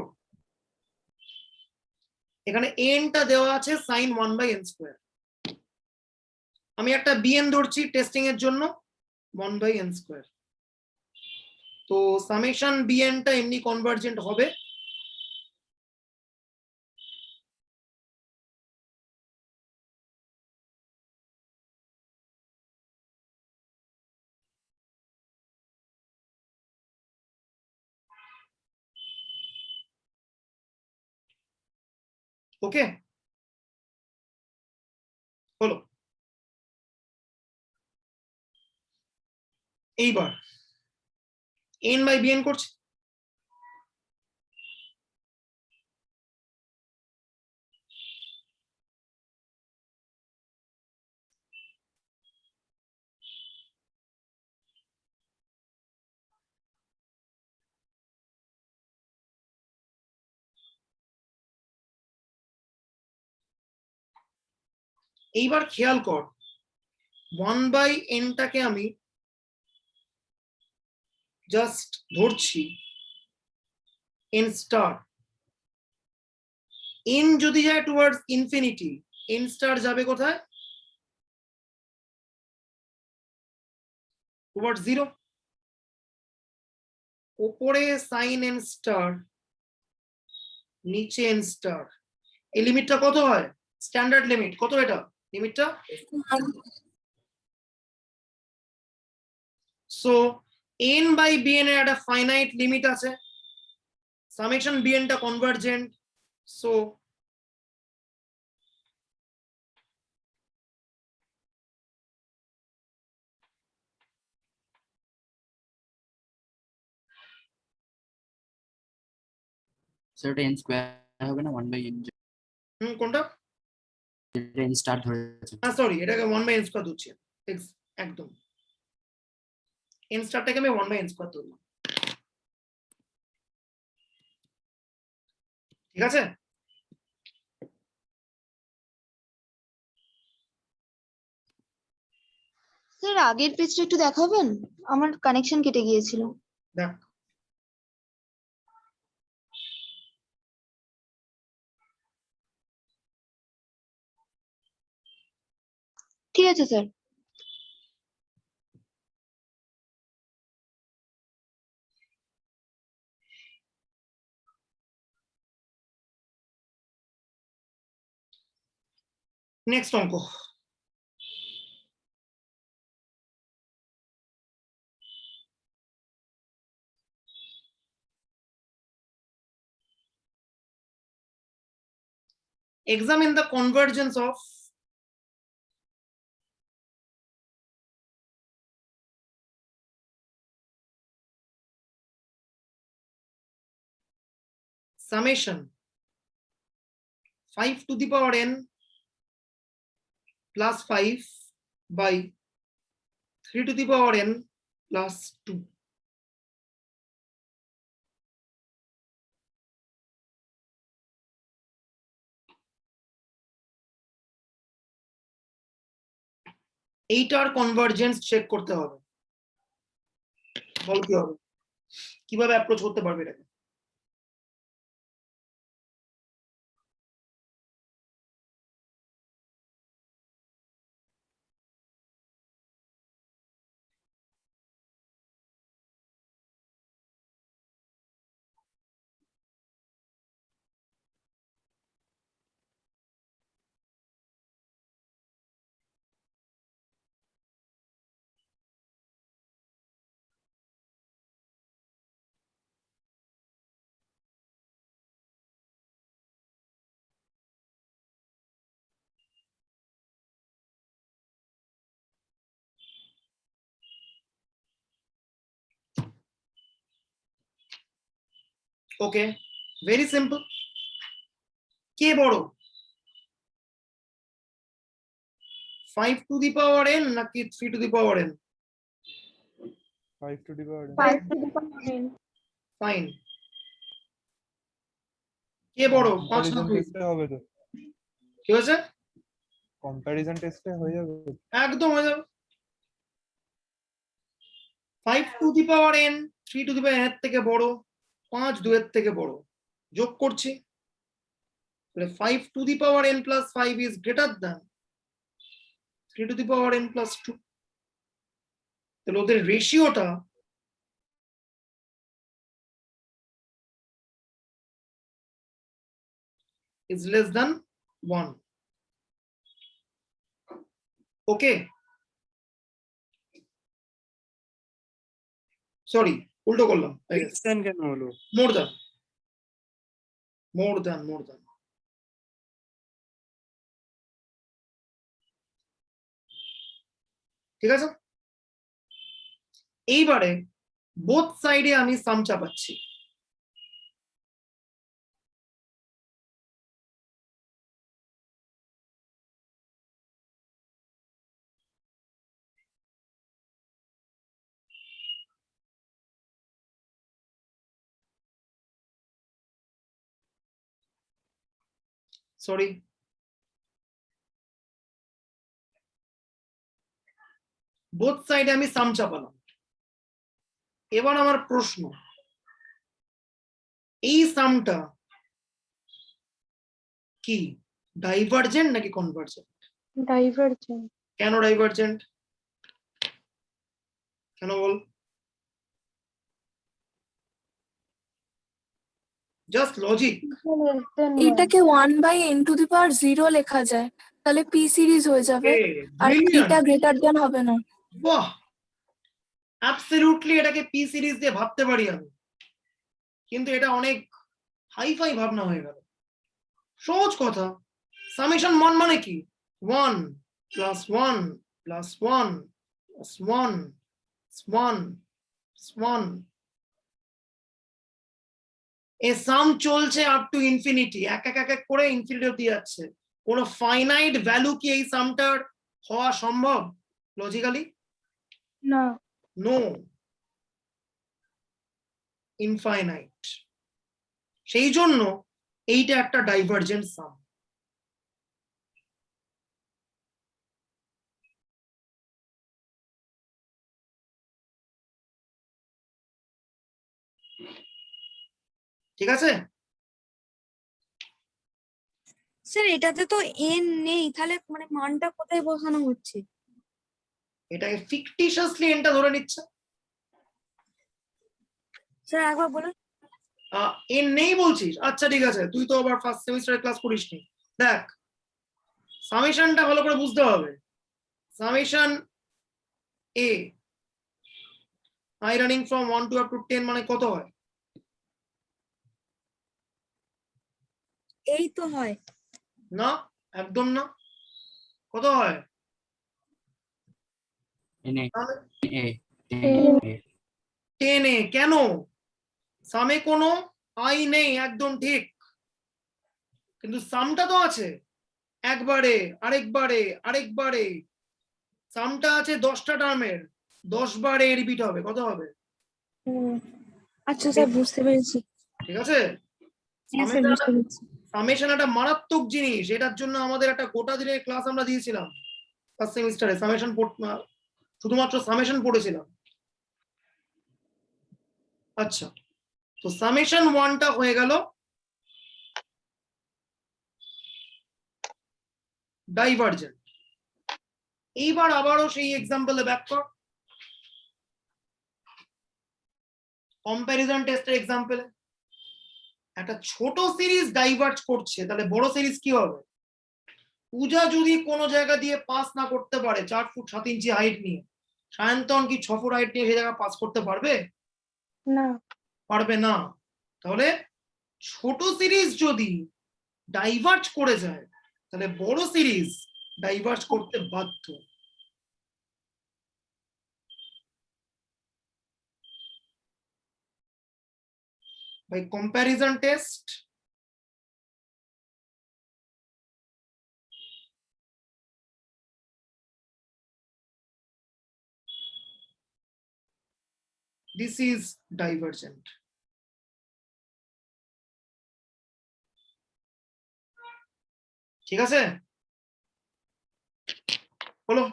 এখানে n টা দেওয়া আছে sin 1 by n square. আমি একটা bn ধরছি টেস্টিং এর জন্য 1 by n square. তো সামেশন bn টা এমনি কনভার্জেন্ট হবে ওকে, হলো। এইবার n বাই bn করছি। এইবার খেয়াল কর 1 বাই n টাকে আমি জাস্ট ধরছি n স্টার। n যদি যায় টুয়ার্ডস ইনফিনিটি, n স্টার যাবে কোথায়? টুয়ার্ডস 0। উপরে sin n স্টার, নিচে n স্টার। এই লিমিটটা কত হয়? স্ট্যান্ডার্ড লিমিট কত? এটা লিমিটটা সো n বাই bn এর একটা ফাইনাইট লিমিট আছে, সামেশন bn টা কনভার্জেন্ট, সো স্যার এটা n স্কয়ার হবে না 1 বাই n, কোনটা? এটা n স্টার ধরেছে। হ্যাঁ সরি, এটাকে 1 বাই n স্কয়ার ধরছি একদম। n স্টারটাকে আমি 1 বাই n স্কয়ার ধরলাম, ঠিক আছে? স্যার আগের পেজটা একটু দেখাবেন, আমার কানেকশন কেটে গিয়েছিল। দেখ ঠিক আছে স্যার। নেক্সট অঙ্ক। Examine the convergence of summation 5 to the power n plus 5 by 3 to the power n plus 2. এইটার কনভার্জেন্স চেক করতে হবে। বল কি হবে, কিভাবে অ্যাপ্রোচ করতে পারবে এটাকে? ওকে, ভেরি সিম্পল। কে বড়? 5 to the power n নাকি 3 to the power n? 5 to the power n. 5 to the power n. Fine. কে বড়? 5 না কম্প্যারিজন 2? টেস্টে হবে তো, কি হয়েছে? কম্প্যারিজন টেস্টে হয়ে যাবে। একদম হয়ে যাবে। 5 to the power n 3 to the power n এর থেকে বড়, 5 2 এর থেকে বড়, যোগ করছি। তাহলে 5 to the power n plus 5 is greater than 3 to the power n plus 2। তাহলে ওদের রেশিওটা is less than 1। Okay, sorry উল্টো করলাম, Less than কেন হলো? মোর দ্যান ঠিক আছে। এইবারে বোথ সাইডে আমি সাম চাপাচ্ছি। সরি, বোথ সাইডে আমি সাম চাপালাম। এবার আমার প্রশ্ন, এই সামটা কি ডাইভারজেন্ট নাকি কনভার্জেন্ট? Divergent. কেন ডাইভারজেন্ট? কেন বল? Just logic. less than 1. এটাকে 1/n⁴ লেখা যায়, তাহলে p সিরিজ হয়ে যাবে আর এটা গ্রেটার দেন হবে না। বাহ, অ্যাবসলিউটলি এটাকে পি সিরিজ দিয়ে ভাবতে পারি আমি, কিন্তু এটা অনেক হাইফাই ভাবনা হয়ে গেল। সহজ কথা, সামেশন 1 মানে কি? 1 + 1 + 1 + 1 1 1। এ সাম চলছে আপ টু ইনফিনিটি, এক এক এক করে ইনফিনিটি অব্দি যাচ্ছে। কোন ফাইনাইট ভ্যালু কি এই সামটার হওয়া সম্ভব লজিক্যালি? না। No, infinite. সেই জন্য এইটা একটা ডাইভারজেন্ট সাম। ঠিক আছে, স্যার এটাতে তো এন নেই, তাহলে মানে মানটা কোথায় বসানো হচ্ছে? এটাকে ফিকটিশিয়াসলি এনটা ধরে নিচ্ছে। স্যার একবার বলুন। এন নেই বলছিস? আচ্ছা ঠিক আছে, তুই তো আবার ফার্স্ট সেমিস্টারে ক্লাস করিসনি। দেখ, সামেশনটা ভালো করে বুঝতে হবে। Summation A i running from 1 to up to 10 মানে কত হয়? এই তো হয় না, একদম না। কত হয়? NA, A, 10 এ। কেন? সামে কোনো আই নেই, একদম ঠিক, কিন্তু সামটা তো আছে। একবারে, আরেকবারে, আরেকবারে সামটা আছে 10টা টার্মের, 10 বারে রিপিট হবে। কত হবে? আচ্ছা স্যার, বুঝতে পেরেছি। ঠিক আছে, হ্যাঁ স্যার, বুঝতে পেরেছি। সামেশন একটা মারাত্মক জিনিস। এটার জন্য আমাদের একটা গোটা দিনের ক্লাস আমরা দিয়েছিলাম ফার্স্ট সেমিস্টারে। সামেশন শুধুমাত্র সামেশন পড়েছিলাম। আচ্ছা, তো সামেশন 1টা হয়ে গেল ডাইভারজেন্ট। এইবার আবারও সেই এক্সাম্পলে ব্যাক কর, কম্প্যারিজন টেস্টের এক্সাম্পলে। একটা ছোট সিরিজ ডাইভার্জ করছে, তাহলে বড় সিরিজ কি হবে? পূজা যদি কোনো জায়গা দিয়ে পাস না করতে পারে 4 ফুট 7 ইঞ্চি হাইট নিয়ে, সায়ন্তন কি 6 ফুট হাইট নিয়ে সেই জায়গা পাস করতে পারবে? না। পারবে না। তাহলে ছোট সিরিজ যদি ডাইভার্জ করে যায়, তাহলে বড় সিরিজ ডাইভার্জ করতে বাধ্য। by comparison test this is divergent. ঠিক আছে, বলো।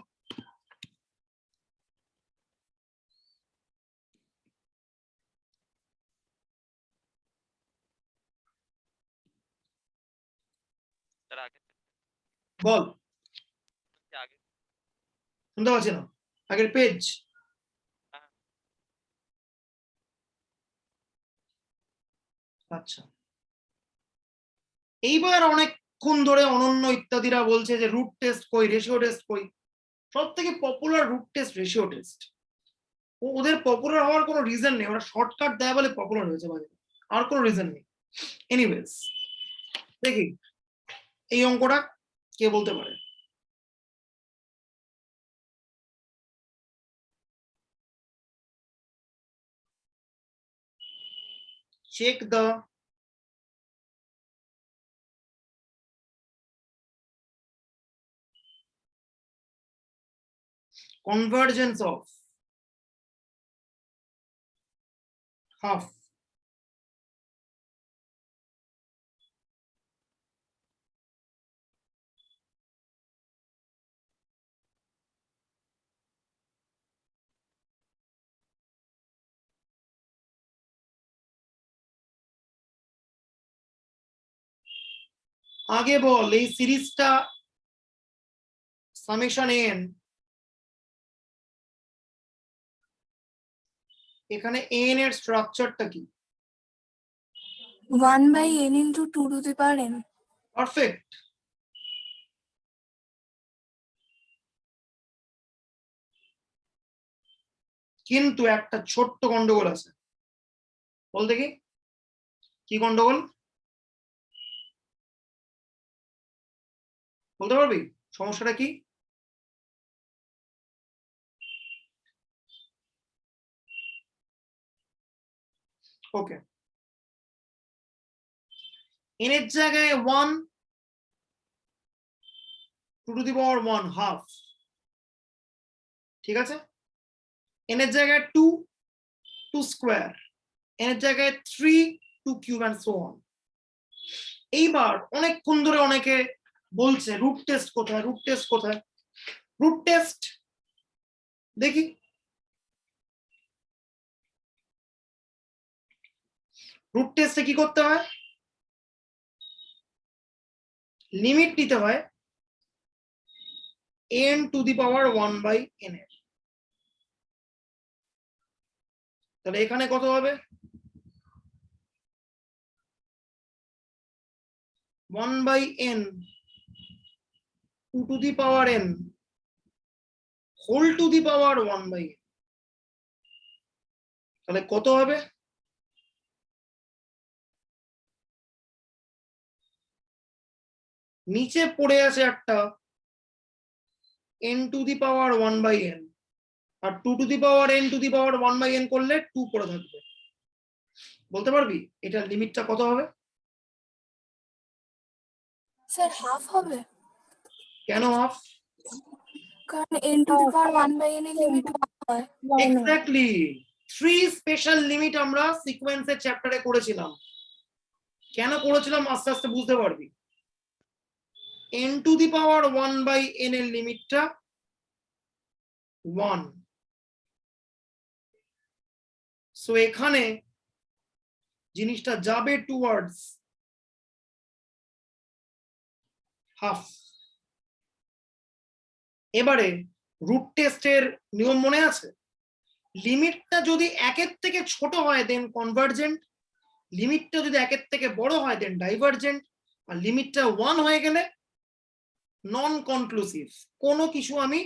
বল, শুনতে পাচ্ছি না, আগের পেজ। আচ্ছা, এইবার অনেকক্ষণ ধরে অনন্য ইত্যাদিরা বলছে যে রুট টেস্ট কই, রেশিও টেস্ট কই। সব থেকে popular root test, ratio test. ওদের পপুলার হওয়ার কোনো রিজন নেই, ওরা শর্টকাট দেয় বলে পপুলার হয়েছে বাজারে, আর কোনো রিজন নেই। এনিওয়েজ, দেখি এই অঙ্কটা কে বলতে পারে। check the convergence of half আগে বল এই সিরিজটা সামেশন এন, এখানে এন এর স্ট্রাকচারটা কি? 1/n into 2 to the power n. Perfect. কিন্তু একটা ছোট্ট গন্ডগোল আছে, বল দেখি কি গন্ডগোল, বলতে পারবি সমস্যাটা কি? ওকে, n এর জায়গায় 1 2 to the power 1 হাফ, ঠিক আছে। n এর জায়গায় 2 2 স্কয়ার, n এর জায়গায় 3 2 কিউব এন্ড সো অন। এইবার অনেকক্ষণ ধরে অনেকে বলছে রুট টেস্ট কোথায়, রুট টেস্ট কোথায়। রুট টেস্ট দেখি, রুট টেস্টে কি করতে হয়, লিমিট নিতে হয় n to the power 1/n এর। তাহলে এখানে কত হবে, 1/n 2 to the power n whole to the power 1/n। তাহলে কত হবে, নিচে পড়ে আছে একটা n to the power 1/n, আর 2 to the power n to the power 1/n করলে 2 পড়ে থাকবে। বলতে পারবি এটার লিমিটটা কত হবে? স্যার হাফ হবে, কেন হাফ? কারণ n to the power 1/n এর লিমিট 1 হয়। এক্স্যাক্টলি, 3 স্পেশাল লিমিট আমরা সিকোয়েন্সের চ্যাপ্টারে করেছিলাম। কেন করেছিলাম আস্তে আস্তে বুঝতে পারবি। n to the power 1/n এর লিমিটটা 1, সো এখানে জিনিসটা যাবে টুয়ার্ডস হাফ। এবারে রুট টেস্টের নিয়ম মনে আছে, লিমিটটা যদি 1 এর থেকে ছোট হয় দেন কনভার্জেন্ট, লিমিটটা যদি 1 এর থেকে বড় হয় দেন ডাইভার্জেন্ট, আর লিমিটটা 1 হয়ে গেলে নন কনক্লুসিভ, কোনো কিছু আমি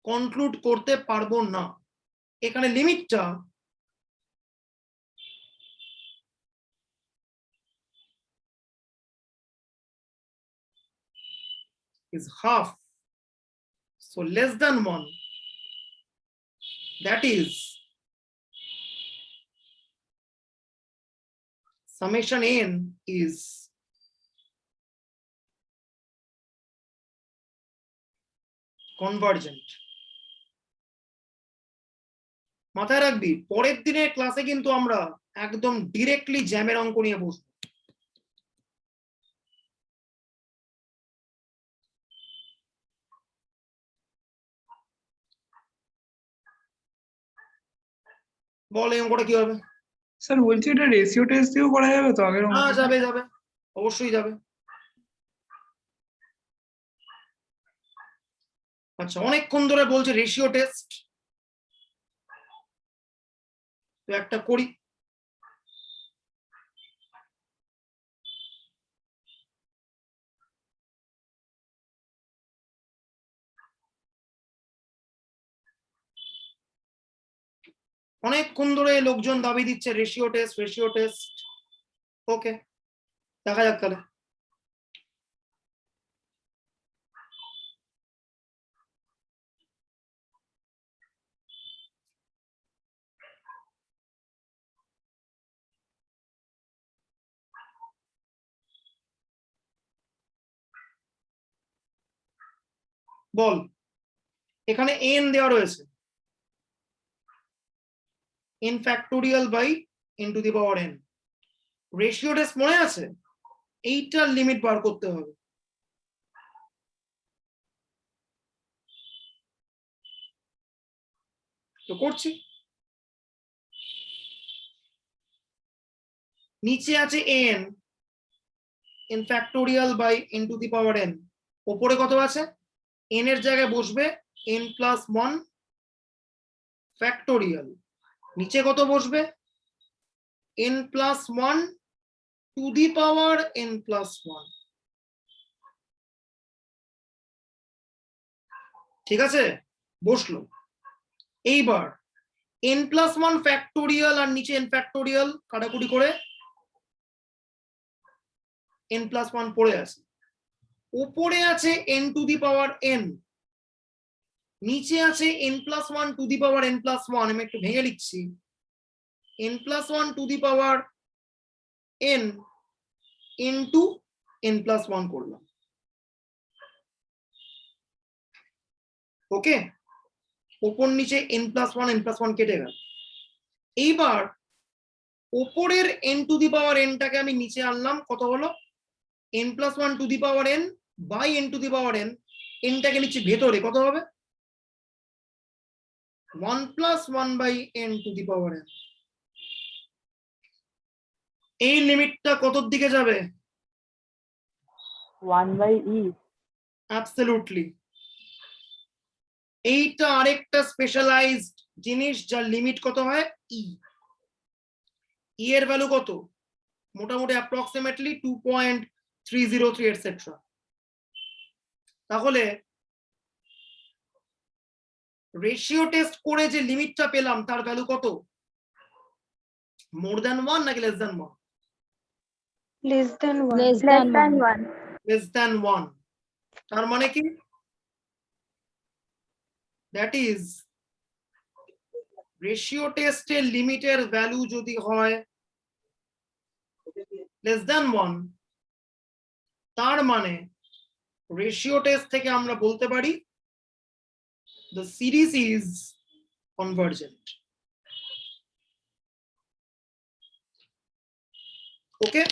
কনক্লুড করতে পারবো না। এখানে লিমিটটা is half, so less than 1, that is summation n is convergent. মাথায় রাখবি পরের দিনের ক্লাসে কিন্তু আমরা একদম ডিরেক্টলি জ্যামের অঙ্ক নিয়ে বসবো। বল এই অঙ্কটা কি হবে? স্যার বলছি এটা রেশিও টেস্ট দিয়েও করা যাবে তো আগের হ্যাঁ অঙ্কটা? যাবে যাবে, অবশ্যই যাবে। আচ্ছা অনেকক্ষণ ধরে বলছে রেশিও টেস্ট, তো একটা করি। অনেকক্ষণ ধরে লোকজন দাবি দিচ্ছে ratio test ratio test. Okay দেখা যাক তাহলে। বল এখানে n দেওয়া রয়েছে, n factorial by n to the power n। Ratio test মনে আছে? এইটার লিমিট বার করতে হবে। তো করছি। নিচে আছে n, n factorial by n to the power n। ওপরে কত আছে? n এর জায়গায় বসবে n প্লাস 1 ফ্যাক্টোরিয়াল। নিচে কত বসবে? n plus 1 to the power n plus 1। ঠিক আছে, বসলো। এইবার n প্লাস 1 ফ্যাক্টোরিয়াল আর নিচে n ফ্যাক্টোরিয়াল কাটাকুটি করে n প্লাস 1 পড়ে আছে। উপরে আছে n to the power n, নিচে আছে n plus 1 to the power n plus 1। আমি একটু ভেঙে লিখছি, n plus 1 to the power n into n plus 1 করলাম। ওকে, ওপর নিচে n প্লাস 1 কেটে গেল। এইবার ওপরের n to the power n টাকে আমি নিচে আনলাম, কত হলো? n plus 1 to the power n by n to the power n। n টাকে নিচে ভেতরে, কত হবে? 1 plus 1 by n to the power n। এই লিমিটটা কতর দিকে যাবে? 1/e। অ্যাবসলিউটলি। এইটা আরেকটা স্পেশালাইজড জিনিস যার লিমিট কত হয়? ই। ই এর ভ্যালু কত? মোটামুটি অ্যাপ্রক্সিমেটলি 2.303 এটসেট্রা। তাহলে রেশিও টেস্ট করে যে লিমিটটা পেলাম তার ভ্যালু কত? মোর দ্যান 1 নাকি less than 1? Less than 1. Less than 1. Less than 1। তার মানে কি? দ্যাট ইজ রেশিও টেস্টের লিমিটের ভ্যালু যদি হয় লেস দ্যান 1, তার মানে রেশিও টেস্ট থেকে আমরা বলতে পারি the series is convergent. Okay,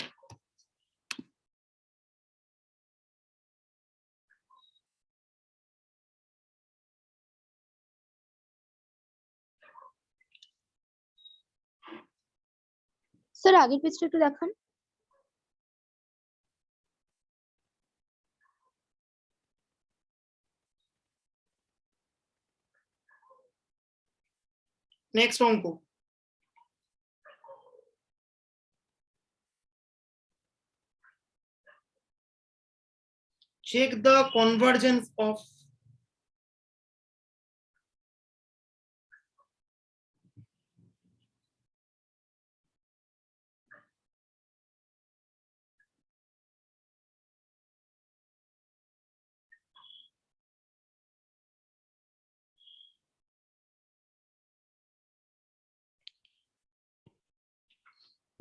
sir আগের পেজটা একটু দেখান। নেক্সট অঙ্ক। Check the convergence of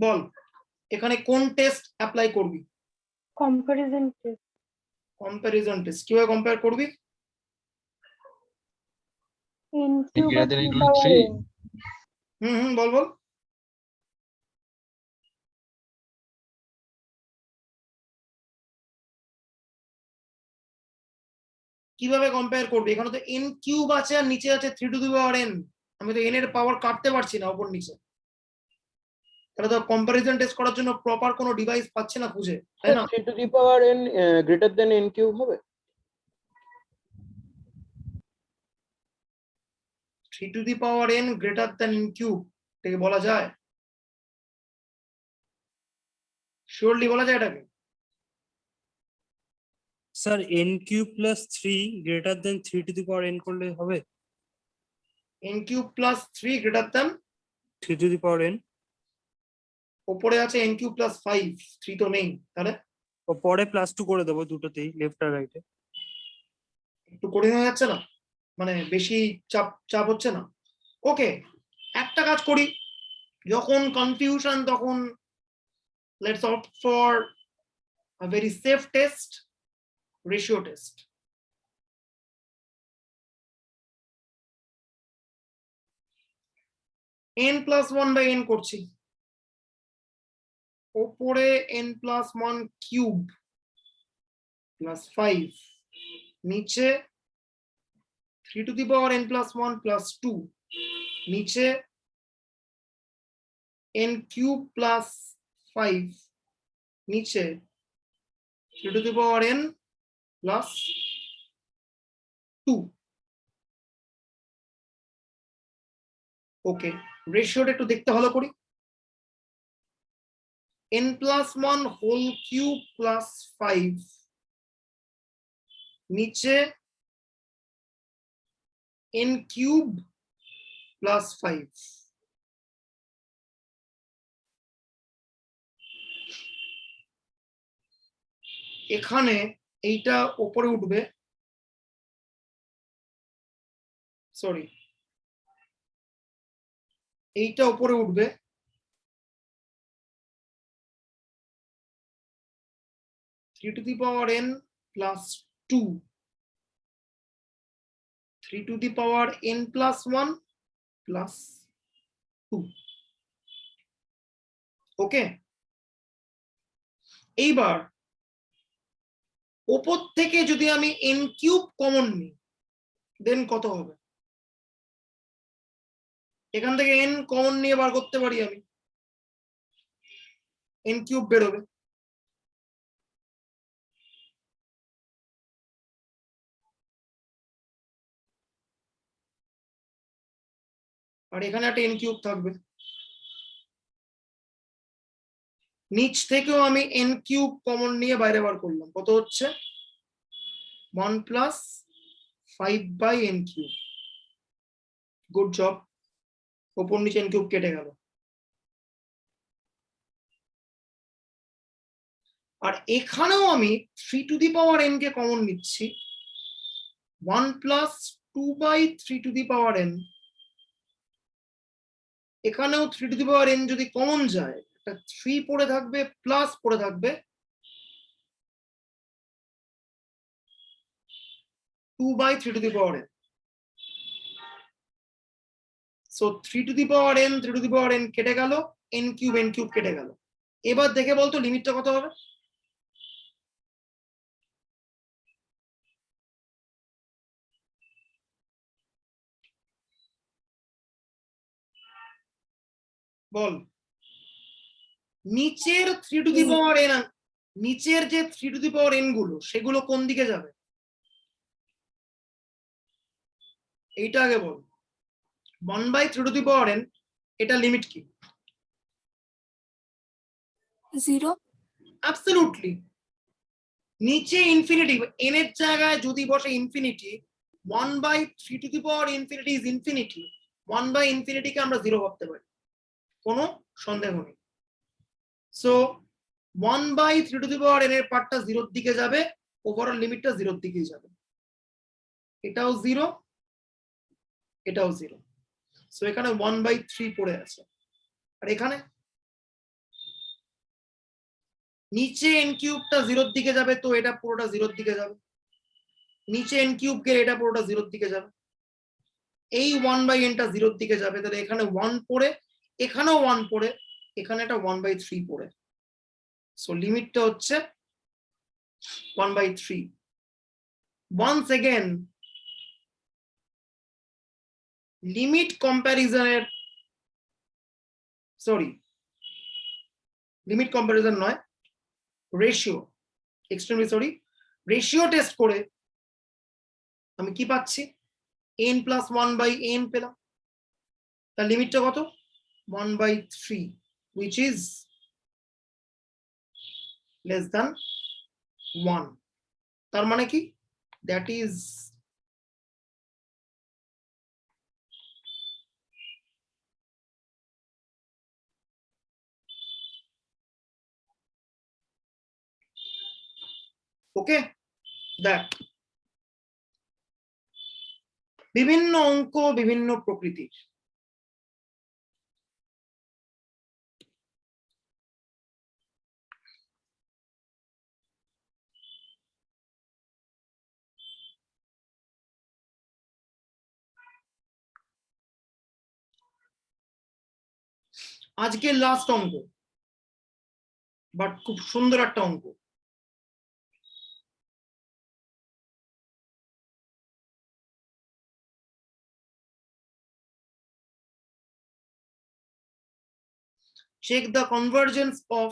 বল এখানে কোন টেস্ট অ্যাপ্লাই করবি? Comparison test. Comparison test. কিভাবে কম্পেয়ার করবি? N greater than equal to 3? বল বল। কিভাবে কম্পেয়ার করবে? এখানে তো n কিউব আছে আর নিচে আছে 3 টু দি পাওয়ার n। আমি তো n এর পাওয়ার কাটতে পারছি না উপর নিচে, তাহলে তো কম্পারিজন টেস্ট করার জন্য প্রপার কোনো ডিভাইস পাচ্ছি না খুঁজে, তাই না? 3 to the power n greater than n cube হবে। 3 to the power n greater than n cube, এটাকে বলা যায়? শিওরলি বলা যায় এটাকে? Sir n cube plus 3 greater than 3 to the power n করলে হবে? n cube plus 3 greater than 3 to the power n, উপরে আছে n কিউব প্লাস 5, 3 তো নেই, তাহলে ও পরে +2 করে দেবো দুটোতেই, লেফট আর রাইটে। একটু কঠিন হয়ে যাচ্ছে না? মানে বেশি চাপ চাপ হচ্ছে না? ওকে, একটা কাজ করি, যখন কনফিউশন তখন let's opt for a very safe test, ratio test. n plus 1 by n করছি, ওপরে n প্লাস 1 কিউব প্লাস 5, নিচে 3 to the power n plus 1 plus 2, নিচে n কিউব প্লাস 5, নিচে 3 to the power n plus 2। Okay, রেশিওটা একটু দেখতে ভালো করি। n plus 1 whole cube plus 5, নিচে n কিউব প্লাস 5। এখানে এইটা উপরে উঠবে, সরি এইটা উপরে উঠবে, three two the power n plus 2, 3 to the power n plus 1 plus 2। ওকে, এইবার ওপর থেকে যদি আমি n কিউব কমন নিই দেন কত হবে? এখান থেকে n কমন নিয়ে বার করতে পারি আমি, n কিউব বেরোবে। আর এখানে একটা n কিউব থাকবে, নিচ থেকেও আমি n কিউব কমন নিয়ে বাইরে বার করলাম, কত হচ্ছে? 1 plus 5 by n cube. Good job, ওপর নিচে n কিউব কেটে গেল। আর এখানেও আমি 3 টু দি পাওয়ার n কে কমন নিচ্ছি, 1 plus 2 by 3 to the power n। এখানেও 3 টু দি পাওয়ার n যদি কমন যায়, একটা 3 পড়ে থাকবে প্লাস পড়ে থাকবে 2 by 3 to the power n। So 3 to the power n 3 to the power n কেটে গেল, n কিউব কেটে গেল। এবার দেখে বলতো লিমিটটা কত হবে? বল, নিচের 3 টু দি পাওয়ার n, নিচের যে 3 টু দি পাওয়ার n গুলো সেগুলো কোন দিকে যাবে? এইটা আগে বল। 1 by 3 to the power n, এটা লিমিট কি? 0। অ্যাবসলিউটলি। নিচে ইনফিনিটি, n এর জায়গায় যদি বসে infinity, 1 by 3 to the power infinity is infinity, 1 by ইনফিনিটিকে আমরা 0 ভাবতে পারি, কোনো সন্দেহ নেই। So 1 by 3 to the power n এর পার্টটা 0 এর দিকে যাবে, ওভারঅল লিমিটটা 0 এর দিকেই যাবে। এটাও 0, এটাও 0। সো এখানে 1 বাই 3 পড়ে আছে। আর এখানে নিচে n কিউবটা 0 এর দিকে যাবে, তো এটা পুরোটা 0 এর দিকে যাবে। নিচে n কিউব গেলে এটা পুরোটা 0 এর দিকে যাবে। এই 1/n জিরোর দিকে যাবে, তাহলে এখানে 1 পড়ে, এখানেও 1 পড়ে, এখানে একটা 1/3 পড়ে। সো লিমিটটা হচ্ছে 1/3। once again লিমিট কম্প্যারিজনের, সরি লিমিট কম্প্যারিজন নয়, ratio, extremely sorry, ratio test করে আমি কি পাচ্ছি, n+1/n পেলাম। তার লিমিটটা কত, 1/3, which is less than 1। তার মানে কি, that is ওকে। দেখ, বিভিন্ন অঙ্ক বিভিন্ন প্রকৃতির। আজকে লাস্ট অঙ্ক, বাট খুব সুন্দর একটা অঙ্ক। check the convergence of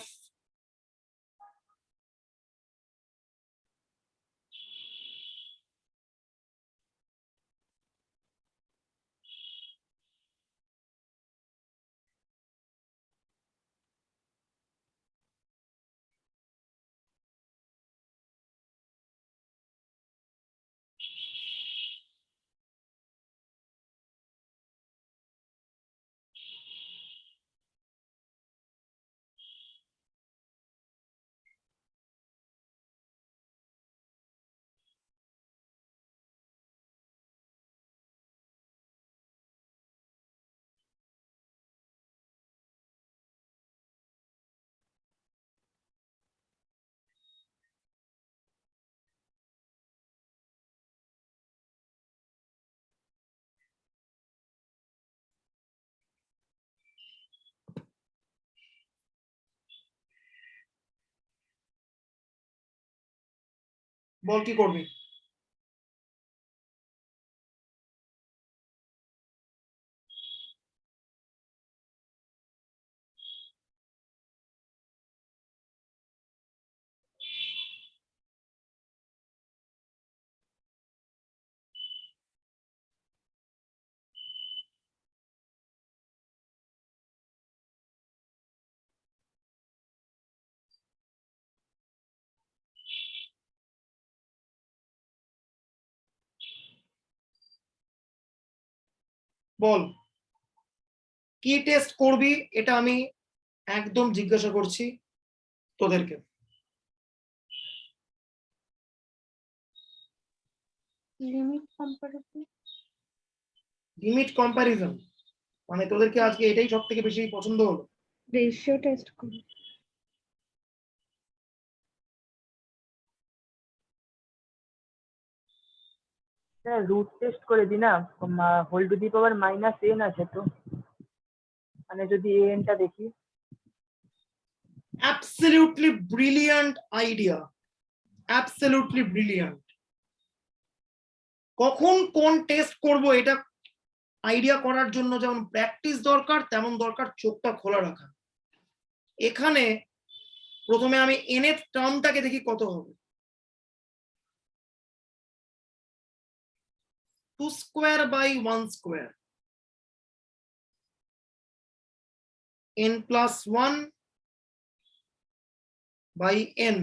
বল কি করবি? বল কি টেস্ট করবি, এটা আমি একদম জিজ্ঞাসা করছি তোদেরকে। লিমিট কম্প্যারিজন মানে তোদেরকে আজকে এটাই সব থেকে বেশি পছন্দ হলো। রেশিও টেস্ট করি। রুট টেস্ট করে দি না, whole to the power -n আছে তো, মানে যদি an টা দেখি। Absolutely brilliant idea, absolutely brilliant. কখন কোন টেস্ট করব এটা আইডিয়া করার জন্য যেমন প্র্যাকটিস দরকার, তেমন দরকার চোখটা খোলা রাখা। এখানে প্রথমে আমি n এর টার্মটাকে দেখি কত হবে। 2 square by 1 square, n+1 by n,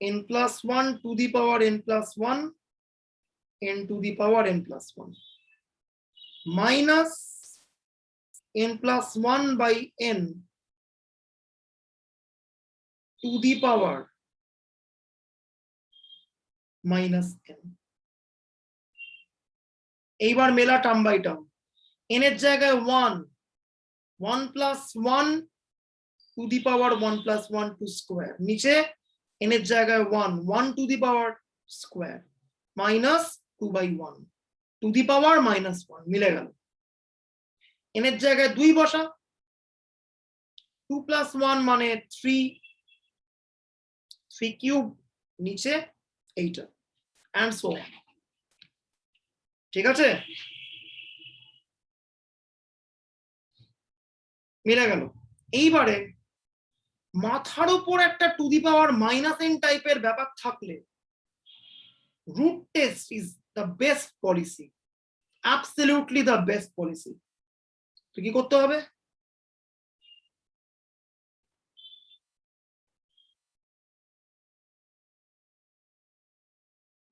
n+1 to the power n+1, n to the power n+1, minus n+1 by n to the power minus n। এইবার মেলা টার্ম বাই টার্ম, n এর জায়গায় 1, 1+1 to the power 1+1 to square, নিচে n এর জায়গায় 1, 1 to the power square. Minus 2/1 to the power -1 মিলে গেল। n এর জায়গায় 2 বসা, 2 + 1 মানে 3 কিউব, নিচে এইটা, and so on। ঠিক আছে, মিলে গেল। এইবারে মাথার উপর একটা টু দি পাওয়ার -n টাইপের ব্যাপার থাকলে root test is the best policy, absolutely the best policy। তো কি করতে হবে?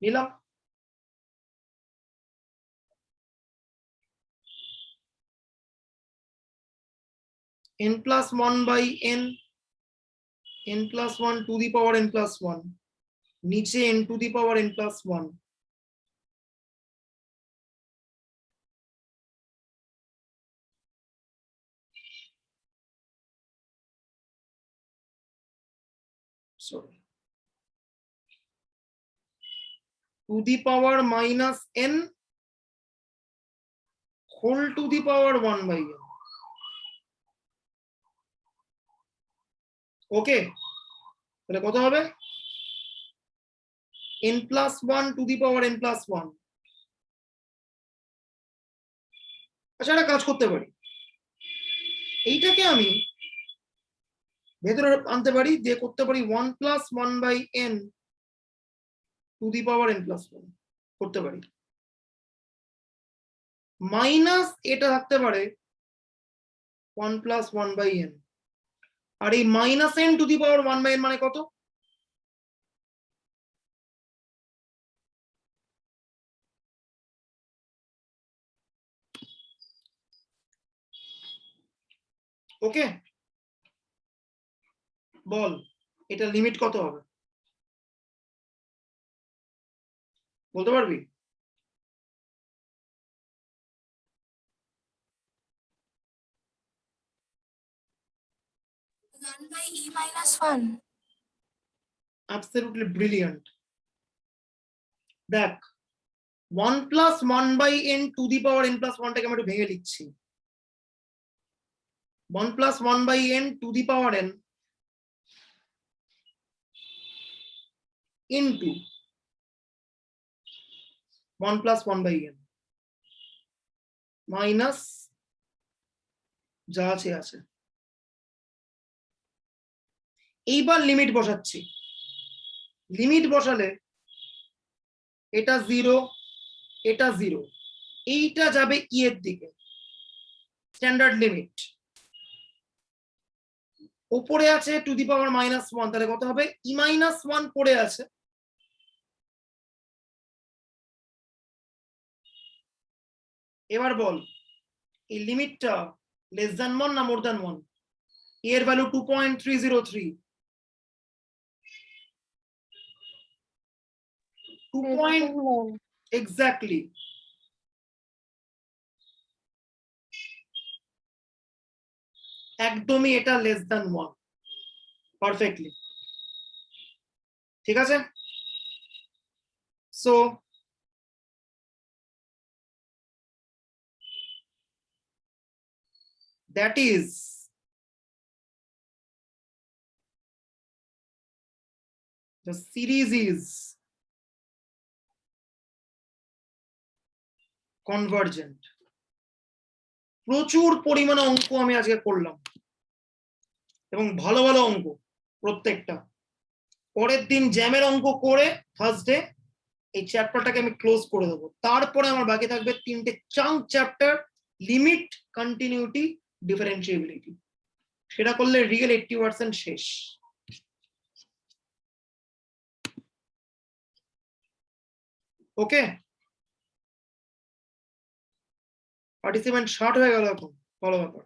নিলাম, n+1/n, n+1 two the power n+1, নিচে n to the power n+1। Sorry, to the power -n whole to the power 1/n। ওকে, তাহলে কত হবে? n+1 to the power n+1। আচ্ছা, একটা কাজ করতে পারি, এইটাকে আমি ভেতরে আনতে পারি, দিয়ে করতে পারি 1+1/n to the power n+1 করতে পারি, মাইনাস এটা থাকতে পারে 1+1/n, আর এই -n to the power 1/n মানে কত? ওকে, বল এটা লিমিট কত হবে, বলতে পারবি? (1/e-1) Absolutely brilliant। দেখ, 1+1/n to the power n+1 টাকে আমি একটু ভেঙে লিখছি, 1+1/n to the power n into 1+1/n minus যা আছে আছে। এইবার লিমিট বসাচ্ছি, লিমিট বসালে এটা 0, এটা 0, এইটা যাবে ই এর দিকে, স্ট্যান্ডার্ড লিমিট। উপরে আছে টু দি পাওয়ার -1, তাহলে কত হবে? e-1 পড়ে আছে, এবার বল এই লিমিটটা <1 না <1, এর ভ্যালু 2.303, 2 এক্স্যাক্টলি। একদমই এটা <1, পারফেক্টলি ঠিক আছে। So that is the series is convergent। প্রচুর পরিমাণে অঙ্ক আমি আজকে করলাম, এবং ভালো ভালো অঙ্ক প্রত্যেকটা। পরের দিন জ্যামের অঙ্ক করে থার্সডে এই চ্যাপ্টারটাকে আমি ক্লোজ করে দেবো। তারপরে আমার বাকি থাকবে 3টে চাঙ্ক চ্যাপ্টার, লিমিট, কন্টিনিউটি, ডিফারেন্সিয়েবিলিটি। সেটা করলে রিয়েল 80% শেষ। ওকে, পার্টিসিপেন্ট 60 হয়ে গেল এখন, ভালো ব্যাপার।